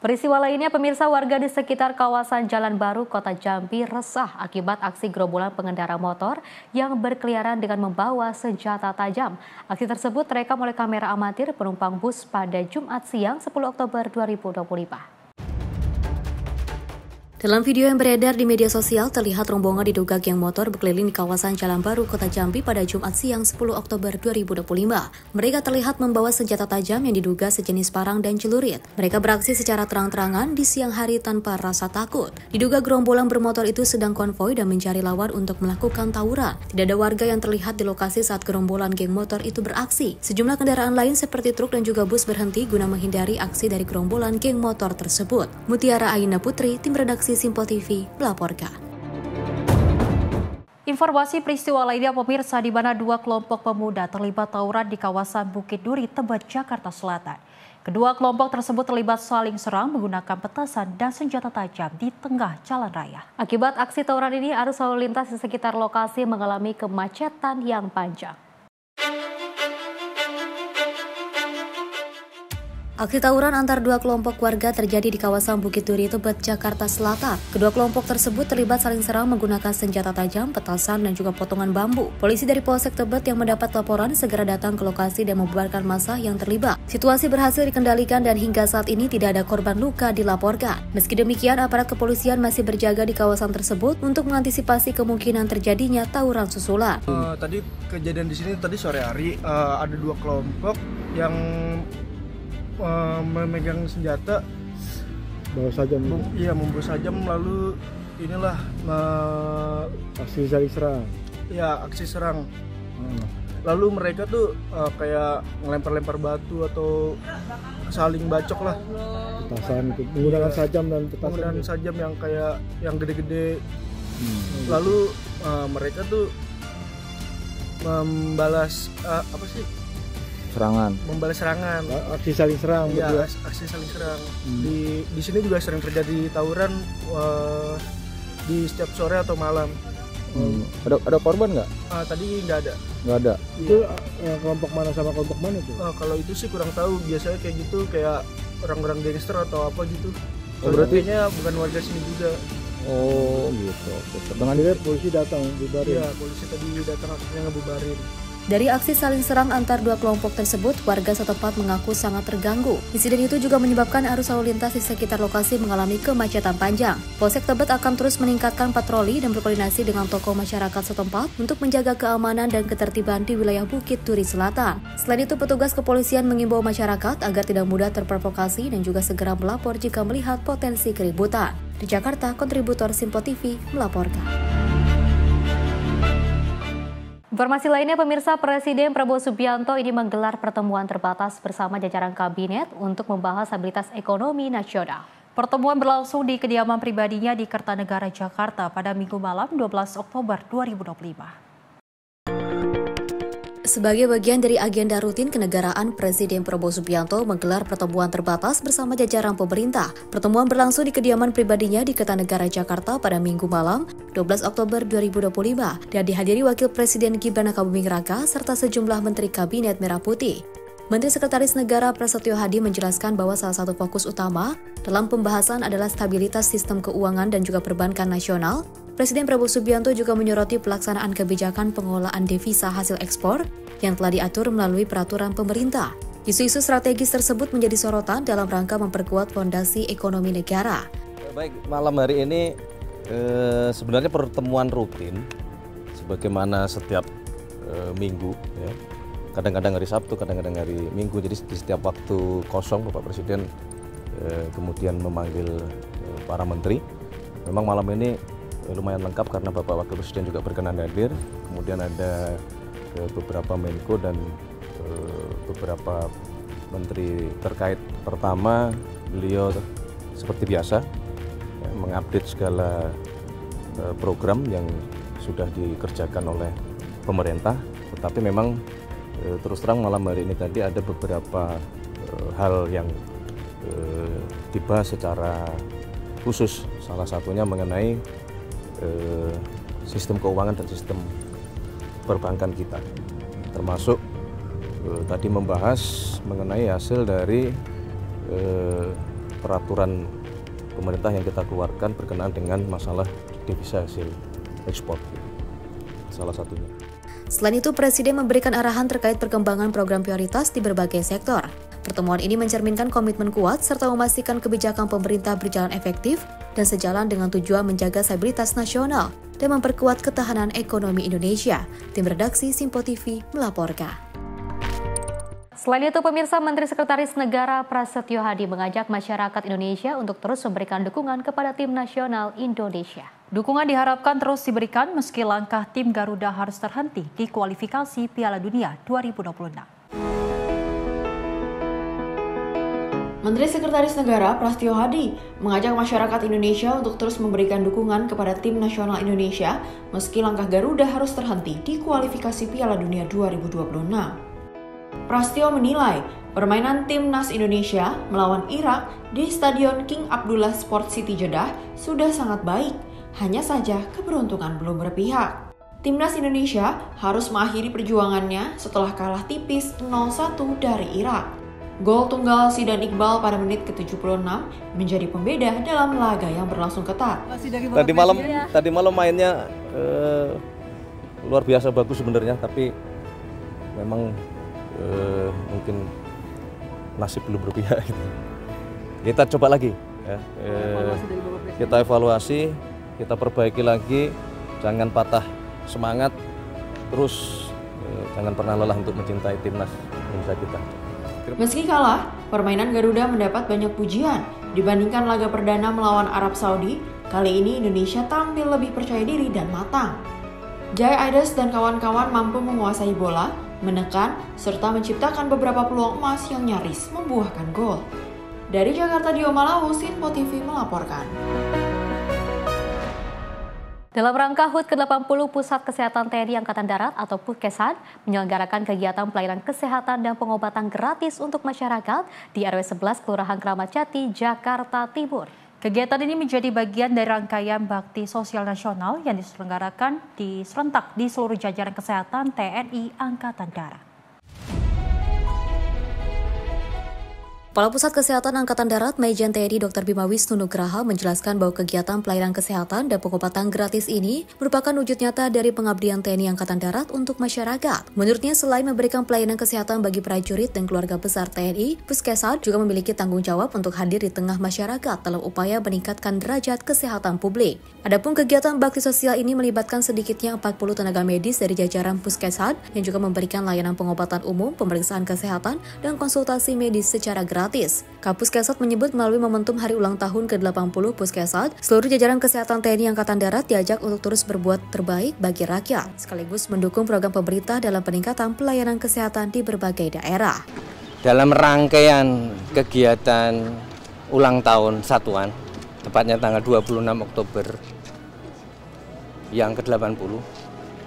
Peristiwa lainnya, pemirsa, warga di sekitar kawasan Jalan Baru, Kota Jambi resah akibat aksi gerombolan pengendara motor yang berkeliaran dengan membawa senjata tajam. Aksi tersebut terekam oleh kamera amatir penumpang bus pada Jumat siang 10 Oktober 2025. Dalam video yang beredar di media sosial, terlihat rombongan diduga geng motor berkeliling di kawasan Jalan Baru, Kota Jambi pada Jumat siang 10 Oktober 2025. Mereka terlihat membawa senjata tajam yang diduga sejenis parang dan celurit. Mereka beraksi secara terang-terangan di siang hari tanpa rasa takut. Diduga gerombolan bermotor itu sedang konvoi dan mencari lawan untuk melakukan tawuran. Tidak ada warga yang terlihat di lokasi saat gerombolan geng motor itu beraksi. Sejumlah kendaraan lain seperti truk dan juga bus berhenti guna menghindari aksi dari gerombolan geng motor tersebut. Mutiara Aina Putri, tim redaksi Simpo TV melaporkan. Informasi peristiwa lainnya, pemirsa, di mana 2 kelompok pemuda terlibat tawuran di kawasan Bukit Duri, Tebet, Jakarta Selatan. Kedua kelompok tersebut terlibat saling serang menggunakan petasan dan senjata tajam di tengah jalan raya. Akibat aksi tawuran ini, arus lalu lintas di sekitar lokasi mengalami kemacetan yang panjang. Aksi tawuran antar dua kelompok warga terjadi di kawasan Bukit Duri, Tebet, Jakarta Selatan. Kedua kelompok tersebut terlibat saling serang menggunakan senjata tajam, petasan, dan juga potongan bambu. Polisi dari Polsek Tebet yang mendapat laporan segera datang ke lokasi dan membubarkan massa yang terlibat. Situasi berhasil dikendalikan dan hingga saat ini tidak ada korban luka dilaporkan. Meski demikian, aparat kepolisian masih berjaga di kawasan tersebut untuk mengantisipasi kemungkinan terjadinya tawuran susulan. Tadi kejadian di sini tadi sore hari ada dua kelompok yang memegang senjata, bawa sajam. Iya, membawa sajam, lalu inilah aksi saling serang. Ya, aksi serang. Lalu mereka tuh kayak ngelempar-lempar batu atau saling bacok lah. Petasan, menggunakan sajam dan petasan. Menggunakan sajam yang kayak yang gede-gede. Lalu mereka tuh membalas membalas serangan, aksi saling serang. Iya, aksi saling serang. Di sini juga sering terjadi tawuran di setiap sore atau malam. Ada korban nggak? Tadi nggak ada. Nggak ada. Itu kelompok mana sama kelompok mana tuh? Kalau itu sih kurang tahu. Biasanya kayak gitu, kayak orang-orang gangster atau apa gitu. Berarti kayaknya bukan warga sini juga. Oh gitu. Dengan diri polisi datang bubarin. Iya, polisi tadi datang akhirnya ngebubarin. Dari aksi saling serang antar dua kelompok tersebut, warga setempat mengaku sangat terganggu. Insiden itu juga menyebabkan arus lalu lintas di sekitar lokasi mengalami kemacetan panjang. Polsek Tebet akan terus meningkatkan patroli dan berkoordinasi dengan tokoh masyarakat setempat untuk menjaga keamanan dan ketertiban di wilayah Bukit Duri Selatan. Selain itu, petugas kepolisian mengimbau masyarakat agar tidak mudah terprovokasi dan juga segera melapor jika melihat potensi keributan. Di Jakarta, kontributor Simpo TV melaporkan. Informasi lainnya, pemirsa, Presiden Prabowo Subianto ini menggelar pertemuan terbatas bersama jajaran kabinet untuk membahas stabilitas ekonomi nasional. Pertemuan berlangsung di kediaman pribadinya di Kertanegara, Jakarta pada Minggu malam 12 Oktober 2025. Sebagai bagian dari agenda rutin kenegaraan, Presiden Prabowo Subianto menggelar pertemuan terbatas bersama jajaran pemerintah. Pertemuan berlangsung di kediaman pribadinya di Kertanegara, Jakarta pada Minggu malam 12 Oktober 2025 dan dihadiri Wakil Presiden Gibran Rakabuming Raka serta sejumlah Menteri Kabinet Merah Putih. Menteri Sekretaris Negara Prasetyo Hadi menjelaskan bahwa salah satu fokus utama dalam pembahasan adalah stabilitas sistem keuangan dan juga perbankan nasional. Presiden Prabowo Subianto juga menyoroti pelaksanaan kebijakan pengelolaan devisa hasil ekspor yang telah diatur melalui peraturan pemerintah. Isu-isu strategis tersebut menjadi sorotan dalam rangka memperkuat fondasi ekonomi negara. Baik, malam hari ini sebenarnya pertemuan rutin sebagaimana setiap minggu ya. Kadang-kadang hari Sabtu, kadang-kadang hari Minggu. Jadi di setiap waktu kosong Bapak Presiden kemudian memanggil para menteri. Memang malam ini lumayan lengkap karena Bapak Wakil Presiden juga berkenan hadir. Kemudian ada beberapa Menko dan beberapa menteri terkait. Pertama, beliau seperti biasa mengupdate segala program yang sudah dikerjakan oleh pemerintah. Tetapi memang terus terang malam hari ini tadi ada beberapa hal yang dibahas secara khusus. Salah satunya mengenai sistem keuangan dan sistem perbankan kita, termasuk tadi membahas mengenai hasil dari peraturan pemerintah yang kita keluarkan berkenaan dengan masalah devisa hasil ekspor, salah satunya. Selain itu, Presiden memberikan arahan terkait perkembangan program prioritas di berbagai sektor. Pertemuan ini mencerminkan komitmen kuat serta memastikan kebijakan pemerintah berjalan efektif dan sejalan dengan tujuan menjaga stabilitas nasional dan memperkuat ketahanan ekonomi Indonesia. Tim redaksi Simpo TV melaporkan. Selain itu, pemirsa, Menteri Sekretaris Negara Prasetyo Hadi mengajak masyarakat Indonesia untuk terus memberikan dukungan kepada tim nasional Indonesia. Dukungan diharapkan terus diberikan meski langkah tim Garuda harus terhenti di kualifikasi Piala Dunia 2026. Menteri Sekretaris Negara Prasetyo Hadi mengajak masyarakat Indonesia untuk terus memberikan dukungan kepada tim nasional Indonesia meski langkah Garuda harus terhenti di kualifikasi Piala Dunia 2026. Prasetyo menilai permainan timnas Indonesia melawan Irak di Stadion King Abdullah Sport City Jeddah sudah sangat baik, hanya saja keberuntungan belum berpihak. Timnas Indonesia harus mengakhiri perjuangannya setelah kalah tipis 0-1 dari Irak. Gol tunggal Zidan Iqbal pada menit ke-76 menjadi pembeda dalam laga yang berlangsung ketat. Tadi malam mainnya luar biasa bagus sebenarnya, tapi memang mungkin nasib belum berpihak gitu. Kita coba lagi ya. Kita evaluasi, kita perbaiki lagi, jangan patah semangat, terus jangan pernah lelah untuk mencintai timnas Indonesia kita. Meski kalah, permainan Garuda mendapat banyak pujian. Dibandingkan laga perdana melawan Arab Saudi, kali ini Indonesia tampil lebih percaya diri dan matang. Jai Aides dan kawan-kawan mampu menguasai bola, menekan, serta menciptakan beberapa peluang emas yang nyaris membuahkan gol. Dari Jakarta, Dio Malawu, Sinpo TV melaporkan. Dalam rangka HUT ke-80 Pusat Kesehatan TNI Angkatan Darat atau Puskesat menyelenggarakan kegiatan pelayanan kesehatan dan pengobatan gratis untuk masyarakat di RW 11 Kelurahan Kramat Jati, Jakarta Timur. Kegiatan ini menjadi bagian dari rangkaian bakti sosial nasional yang diselenggarakan serentak di seluruh jajaran kesehatan TNI Angkatan Darat. Kepala Pusat Kesehatan Angkatan Darat Majen TNI Dr. Bima Wisnu Nugraha menjelaskan bahwa kegiatan pelayanan kesehatan dan pengobatan gratis ini merupakan wujud nyata dari pengabdian TNI Angkatan Darat untuk masyarakat. Menurutnya, selain memberikan pelayanan kesehatan bagi prajurit dan keluarga besar TNI, Puskesat juga memiliki tanggung jawab untuk hadir di tengah masyarakat dalam upaya meningkatkan derajat kesehatan publik. Adapun kegiatan bakti sosial ini melibatkan sedikitnya 40 tenaga medis dari jajaran Puskesat yang juga memberikan layanan pengobatan umum, pemeriksaan kesehatan, dan konsultasi medis secara gratis. Kapuskesat menyebut melalui momentum hari ulang tahun ke-80 Puskesat, seluruh jajaran kesehatan TNI Angkatan Darat diajak untuk terus berbuat terbaik bagi rakyat, sekaligus mendukung program pemerintah dalam peningkatan pelayanan kesehatan di berbagai daerah. Dalam rangkaian kegiatan ulang tahun Satuan, tepatnya tanggal 26 Oktober yang ke-80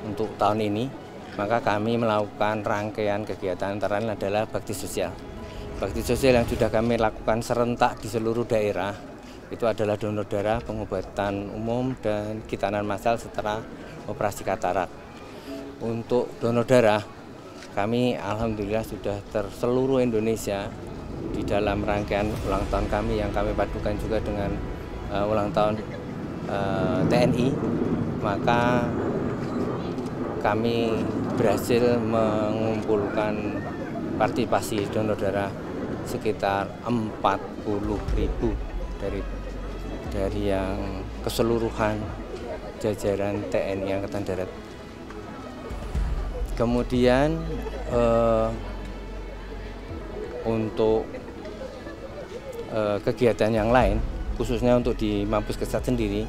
untuk tahun ini, maka kami melakukan rangkaian kegiatan antara lain adalah bakti sosial. Bakti sosial yang sudah kami lakukan serentak di seluruh daerah itu adalah donor darah, pengobatan umum, dan khitanan massal setelah operasi katarak. Untuk donor darah, kami alhamdulillah sudah terseluruh Indonesia di dalam rangkaian ulang tahun kami yang kami padukan juga dengan ulang tahun TNI, maka kami berhasil mengumpulkan partisipasi donor darah sekitar 40.000 dari yang keseluruhan jajaran TNI Angkatan Darat. Kemudian untuk kegiatan yang lain, khususnya untuk di Puskesat sendiri,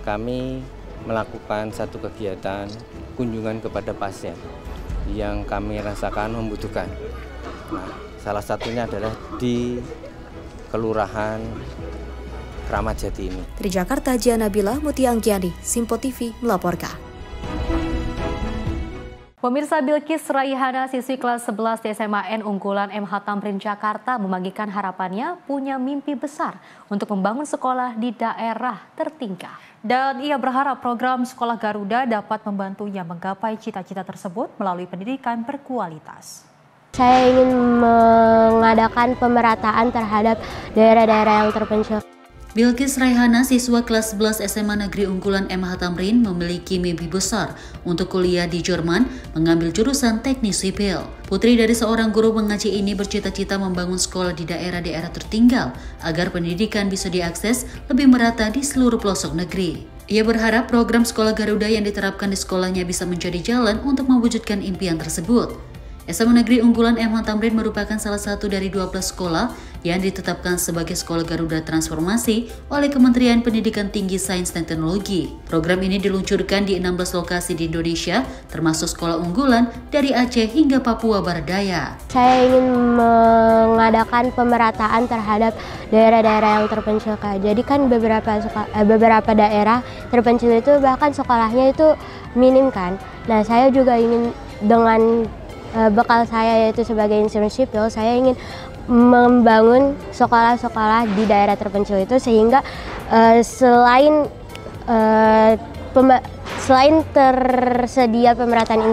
kami melakukan satu kegiatan kunjungan kepada pasien yang kami rasakan membutuhkan. Nah, salah satunya adalah di Kelurahan Kramat Jati ini. Dari Jakarta, Gia Nabila, Mutia Anggiani, Sinpo TV melaporkan. Pemirsa, Bilkis Raihana, siswi kelas 11 di SMA N unggulan MH Tamrin Jakarta membagikan harapannya punya mimpi besar untuk membangun sekolah di daerah tertinggal. Dan ia berharap program Sekolah Garuda dapat membantunya menggapai cita-cita tersebut melalui pendidikan berkualitas. Saya ingin mengadakan pemerataan terhadap daerah-daerah yang terpencil. Bilkis Raihana, siswa kelas 11 SMA Negeri Unggulan MH Tamrin, memiliki mimpi besar untuk kuliah di Jerman mengambil jurusan teknik sipil. Putri dari seorang guru mengaji ini bercita-cita membangun sekolah di daerah-daerah tertinggal agar pendidikan bisa diakses lebih merata di seluruh pelosok negeri. Ia berharap program Sekolah Garuda yang diterapkan di sekolahnya bisa menjadi jalan untuk mewujudkan impian tersebut. SMA Negeri Unggulan MH Tamrin merupakan salah satu dari 12 sekolah yang ditetapkan sebagai Sekolah Garuda Transformasi oleh Kementerian Pendidikan Tinggi Sains dan Teknologi. Program ini diluncurkan di 16 lokasi di Indonesia, termasuk sekolah unggulan dari Aceh hingga Papua Barat Daya. Saya ingin mengadakan pemerataan terhadap daerah-daerah yang terpencil. Jadi kan beberapa daerah terpencil itu bahkan sekolahnya itu minim kan. Nah, saya juga ingin dengan bekal saya yaitu sebagai insinyur sipil, saya ingin membangun sekolah-sekolah di daerah terpencil itu sehingga selain tersedia pemerataan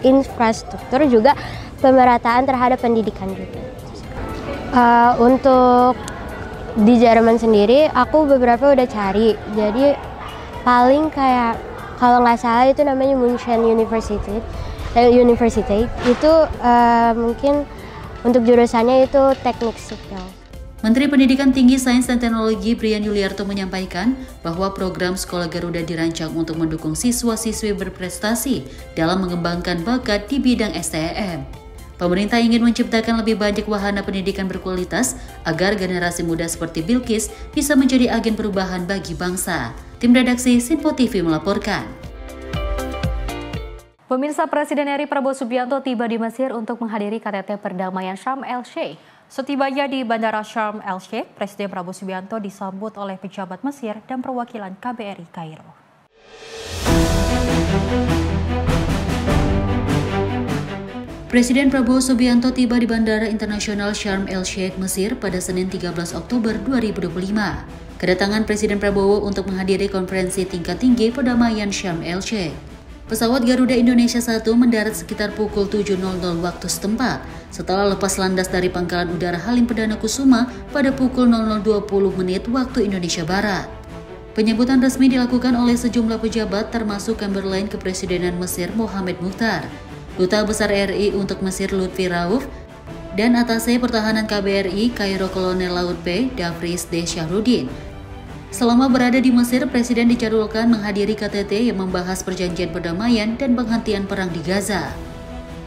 infrastruktur juga pemerataan terhadap pendidikan juga. Untuk di Jerman sendiri, aku beberapa udah cari. Jadi paling kayak kalau nggak salah itu namanya München University itu mungkin untuk jurusannya itu teknik sipil. Menteri Pendidikan Tinggi, Sains dan Teknologi Brian Yuliarto menyampaikan bahwa program Sekolah Garuda dirancang untuk mendukung siswa-siswi berprestasi dalam mengembangkan bakat di bidang STM. Pemerintah ingin menciptakan lebih banyak wahana pendidikan berkualitas agar generasi muda seperti Bilqis bisa menjadi agen perubahan bagi bangsa. Tim redaksi Sinpo TV melaporkan. Pemirsa, Presiden RI Prabowo Subianto tiba di Mesir untuk menghadiri KTT perdamaian Sharm el-Sheikh. Setibanya di Bandara Sharm el-Sheikh, Presiden Prabowo Subianto disambut oleh pejabat Mesir dan perwakilan KBRI Kairo. Presiden Prabowo Subianto tiba di Bandara Internasional Sharm el-Sheikh, Mesir pada Senin 13 Oktober 2025. Kedatangan Presiden Prabowo untuk menghadiri konferensi tingkat tinggi perdamaian Sharm el-Sheikh. Pesawat Garuda Indonesia 1 mendarat sekitar pukul 7.00 waktu setempat setelah lepas landas dari Pangkalan Udara Halim Perdana Kusuma pada pukul 00.20 waktu Indonesia Barat. Penyambutan resmi dilakukan oleh sejumlah pejabat termasuk Chamberlain Kepresidenan Mesir Mohamed Mukhtar, Duta Besar RI untuk Mesir Lutfi Rauf, dan Atase Pertahanan KBRI Kairo Kolonel Laut P. Davris D. Syahrudin. Selama berada di Mesir, Presiden dijadwalkan menghadiri KTT yang membahas perjanjian perdamaian dan penghentian perang di Gaza.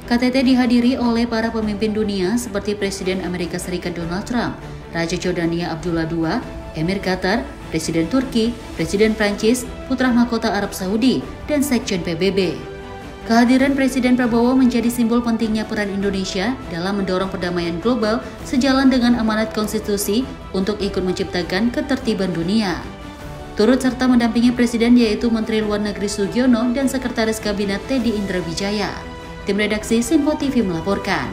KTT dihadiri oleh para pemimpin dunia seperti Presiden Amerika Serikat Donald Trump, Raja Jordania Abdullah II, Emir Qatar, Presiden Turki, Presiden Prancis, Putra Mahkota Arab Saudi, dan Sekjen PBB. Kehadiran Presiden Prabowo menjadi simbol pentingnya peran Indonesia dalam mendorong perdamaian global sejalan dengan amanat konstitusi untuk ikut menciptakan ketertiban dunia. Turut serta mendampingi Presiden yaitu Menteri Luar Negeri Sugiono dan Sekretaris Kabinet Teddy Indrawijaya. Tim redaksi Sinpo TV melaporkan.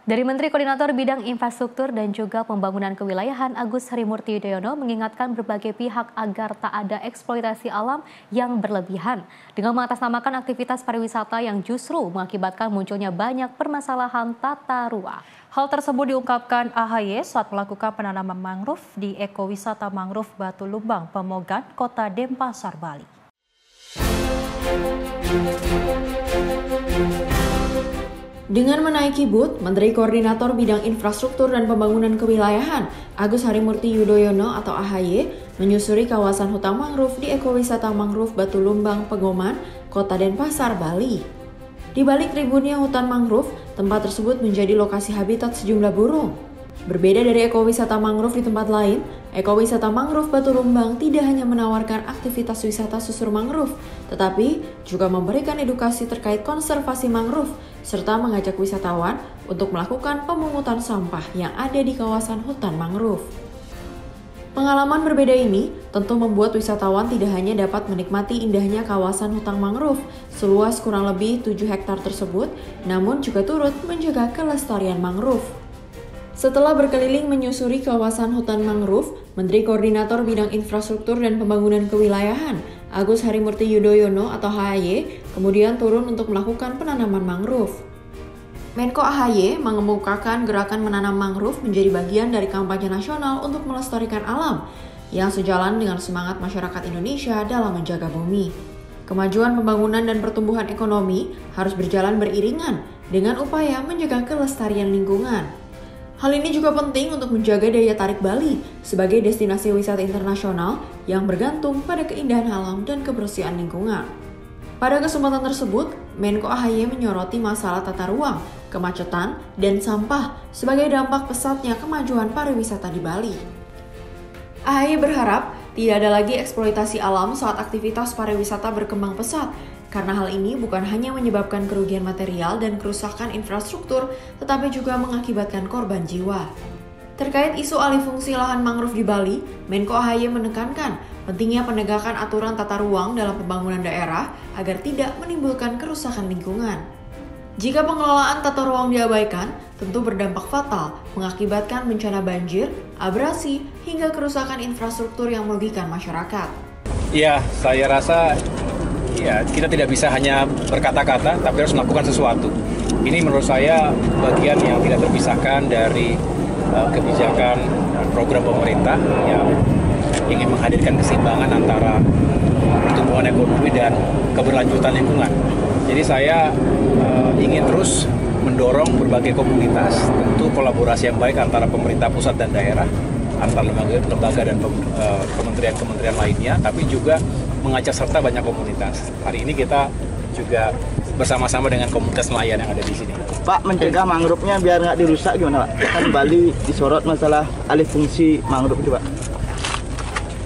Dari Menteri Koordinator Bidang Infrastruktur dan juga Pembangunan Kewilayahan Agus Harimurti Yudhoyono mengingatkan berbagai pihak agar tak ada eksploitasi alam yang berlebihan dengan mengatasnamakan aktivitas pariwisata yang justru mengakibatkan munculnya banyak permasalahan tata ruang. Hal tersebut diungkapkan AHY saat melakukan penanaman mangrove di Ekowisata Mangrove Batu Lumbang, Pemogan, Kota Denpasar, Bali. Dengan menaiki booth, Menteri Koordinator Bidang Infrastruktur dan Pembangunan Kewilayahan Agus Harimurti Yudhoyono atau AHY menyusuri kawasan hutan mangrove di Ekowisata Mangrove Batu Lumbang, Pegoman, Kota Denpasar, Bali. Di balik rimbunnya hutan mangrove, tempat tersebut menjadi lokasi habitat sejumlah burung. Berbeda dari ekowisata mangrove di tempat lain, ekowisata mangrove Batu Lumbang tidak hanya menawarkan aktivitas wisata susur mangrove, tetapi juga memberikan edukasi terkait konservasi mangrove, serta mengajak wisatawan untuk melakukan pemungutan sampah yang ada di kawasan hutan mangrove. Pengalaman berbeda ini tentu membuat wisatawan tidak hanya dapat menikmati indahnya kawasan hutan mangrove seluas kurang lebih 7 hektar tersebut, namun juga turut menjaga kelestarian mangrove. Setelah berkeliling menyusuri kawasan hutan mangrove, Menteri Koordinator Bidang Infrastruktur dan Pembangunan Kewilayahan Agus Harimurti Yudhoyono atau AHY kemudian turun untuk melakukan penanaman mangrove. Menko AHY mengemukakan gerakan menanam mangrove menjadi bagian dari kampanye nasional untuk melestarikan alam yang sejalan dengan semangat masyarakat Indonesia dalam menjaga bumi. Kemajuan pembangunan dan pertumbuhan ekonomi harus berjalan beriringan dengan upaya menjaga kelestarian lingkungan. Hal ini juga penting untuk menjaga daya tarik Bali sebagai destinasi wisata internasional yang bergantung pada keindahan alam dan kebersihan lingkungan. Pada kesempatan tersebut, Menko AHY menyoroti masalah tata ruang, kemacetan, dan sampah sebagai dampak pesatnya kemajuan pariwisata di Bali. AHY berharap tidak ada lagi eksploitasi alam saat aktivitas pariwisata berkembang pesat, karena hal ini bukan hanya menyebabkan kerugian material dan kerusakan infrastruktur, tetapi juga mengakibatkan korban jiwa. Terkait isu alih fungsi lahan mangrove di Bali, Menko AHY menekankan pentingnya penegakan aturan tata ruang dalam pembangunan daerah agar tidak menimbulkan kerusakan lingkungan. Jika pengelolaan tata ruang diabaikan, tentu berdampak fatal, mengakibatkan bencana banjir, abrasi, hingga kerusakan infrastruktur yang merugikan masyarakat. Ya, saya rasa ya, kita tidak bisa hanya berkata-kata, tapi harus melakukan sesuatu. Ini menurut saya bagian yang tidak terpisahkan dari kebijakan program pemerintah yang ingin menghadirkan keseimbangan antara pertumbuhan ekonomi dan keberlanjutan lingkungan. Jadi saya ingin terus mendorong berbagai komunitas, tentu kolaborasi yang baik antara pemerintah pusat dan daerah, antar lembaga dan kementerian-kementerian lainnya, tapi juga mengajak serta banyak komunitas. Hari ini kita juga bersama-sama dengan komunitas nelayan yang ada di sini. Pak, mencegah mangrove-nya biar nggak dirusak gimana Pak? Kan Bali disorot masalah alih fungsi mangrove itu Pak.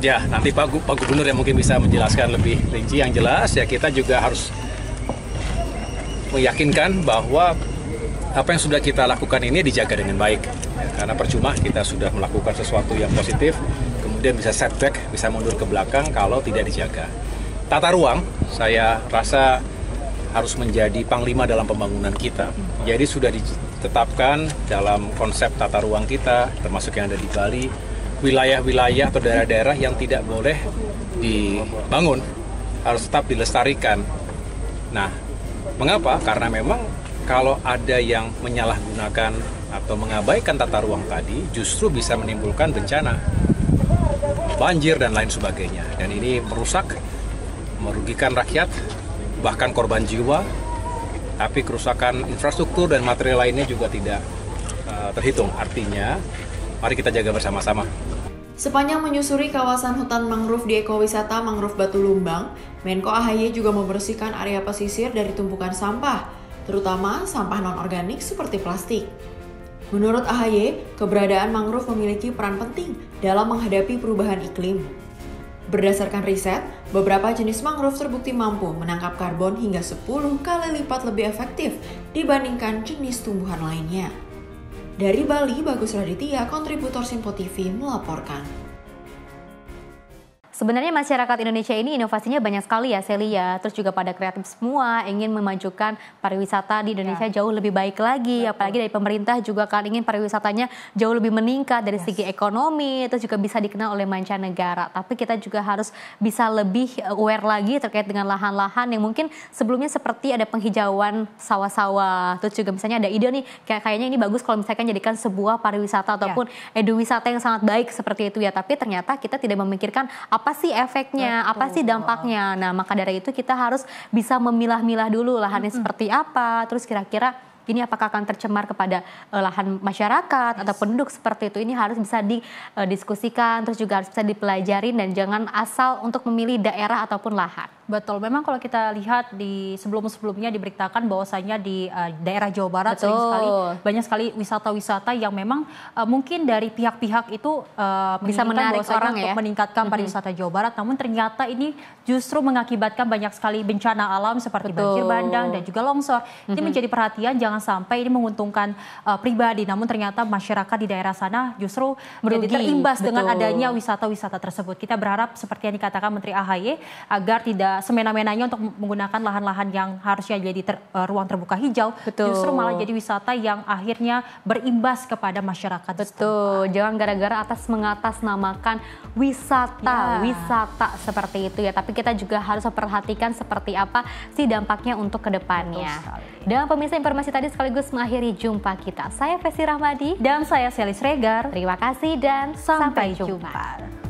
Ya, nanti Pak Gubernur yang mungkin bisa menjelaskan lebih rinci. Yang jelas ya kita juga harus meyakinkan bahwa apa yang sudah kita lakukan ini dijaga dengan baik. Karena percuma kita sudah melakukan sesuatu yang positif, kemudian bisa setback, bisa mundur ke belakang kalau tidak dijaga. Tata ruang, saya rasa harus menjadi panglima dalam pembangunan kita. Jadi sudah ditetapkan dalam konsep tata ruang kita, termasuk yang ada di Bali, wilayah-wilayah atau daerah-daerah yang tidak boleh dibangun, harus tetap dilestarikan. Nah, mengapa? Karena memang kalau ada yang menyalahgunakan atau mengabaikan tata ruang tadi, justru bisa menimbulkan bencana, banjir dan lain sebagainya. Dan ini merusak, merugikan rakyat, bahkan korban jiwa, tapi kerusakan infrastruktur dan material lainnya juga tidak terhitung. Artinya, mari kita jaga bersama-sama. Sepanjang menyusuri kawasan hutan mangrove di ekowisata Mangrove Batu Lumbang, Menko AHY juga membersihkan area pesisir dari tumpukan sampah, terutama sampah non-organik seperti plastik. Menurut AHY, keberadaan mangrove memiliki peran penting dalam menghadapi perubahan iklim. Berdasarkan riset, beberapa jenis mangrove terbukti mampu menangkap karbon hingga 10 kali lipat lebih efektif dibandingkan jenis tumbuhan lainnya. Dari Bali, Bagus Raditya, kontributor Simpo TV melaporkan. Sebenarnya masyarakat Indonesia ini inovasinya banyak sekali ya, Celia. Terus juga pada kreatif semua, ingin memajukan pariwisata di Indonesia jauh lebih baik lagi. Betul. Apalagi dari pemerintah juga kan ingin pariwisatanya jauh lebih meningkat dari segi ekonomi, terus juga bisa dikenal oleh mancanegara. Tapi kita juga harus bisa lebih aware lagi terkait dengan lahan-lahan yang mungkin sebelumnya seperti ada penghijauan sawah-sawah. Terus juga misalnya ada ide nih, kayaknya ini bagus kalau misalkan jadikan sebuah pariwisata ataupun eduwisata yang sangat baik seperti itu ya. Tapi ternyata kita tidak memikirkan apa sih efeknya, apa sih dampaknya. Nah, maka dari itu kita harus bisa memilah-milah dulu lahannya seperti apa, terus kira-kira ini apakah akan tercemar kepada lahan masyarakat atau penduduk seperti itu. Ini harus bisa didiskusikan, terus juga harus bisa dipelajari dan jangan asal untuk memilih daerah ataupun lahan. Betul, memang kalau kita lihat di sebelum-sebelumnya diberitakan bahwasanya di daerah Jawa Barat banyak sekali wisata-wisata yang memang mungkin dari pihak-pihak itu bisa menarik orang untuk meningkatkan pariwisata Jawa Barat, namun ternyata ini justru mengakibatkan banyak sekali bencana alam seperti banjir bandang dan juga longsor. Ini menjadi perhatian, jangan sampai ini menguntungkan pribadi, namun ternyata masyarakat di daerah sana justru menjadi terimbas dengan adanya wisata-wisata tersebut. Kita berharap seperti yang dikatakan Menteri AHY agar tidak semena-menanya untuk menggunakan lahan-lahan yang harusnya jadi ruang terbuka hijau, justru malah jadi wisata yang akhirnya berimbas kepada masyarakat. Betul, jangan gara-gara mengatasnamakan wisata seperti itu ya, tapi kita juga harus memperhatikan seperti apa sih dampaknya untuk kedepannya. Dan pemirsa, informasi tadi sekaligus mengakhiri jumpa kita. Saya Festi Rahmadi dan saya Selis Regar. Terima kasih dan sampai jumpa.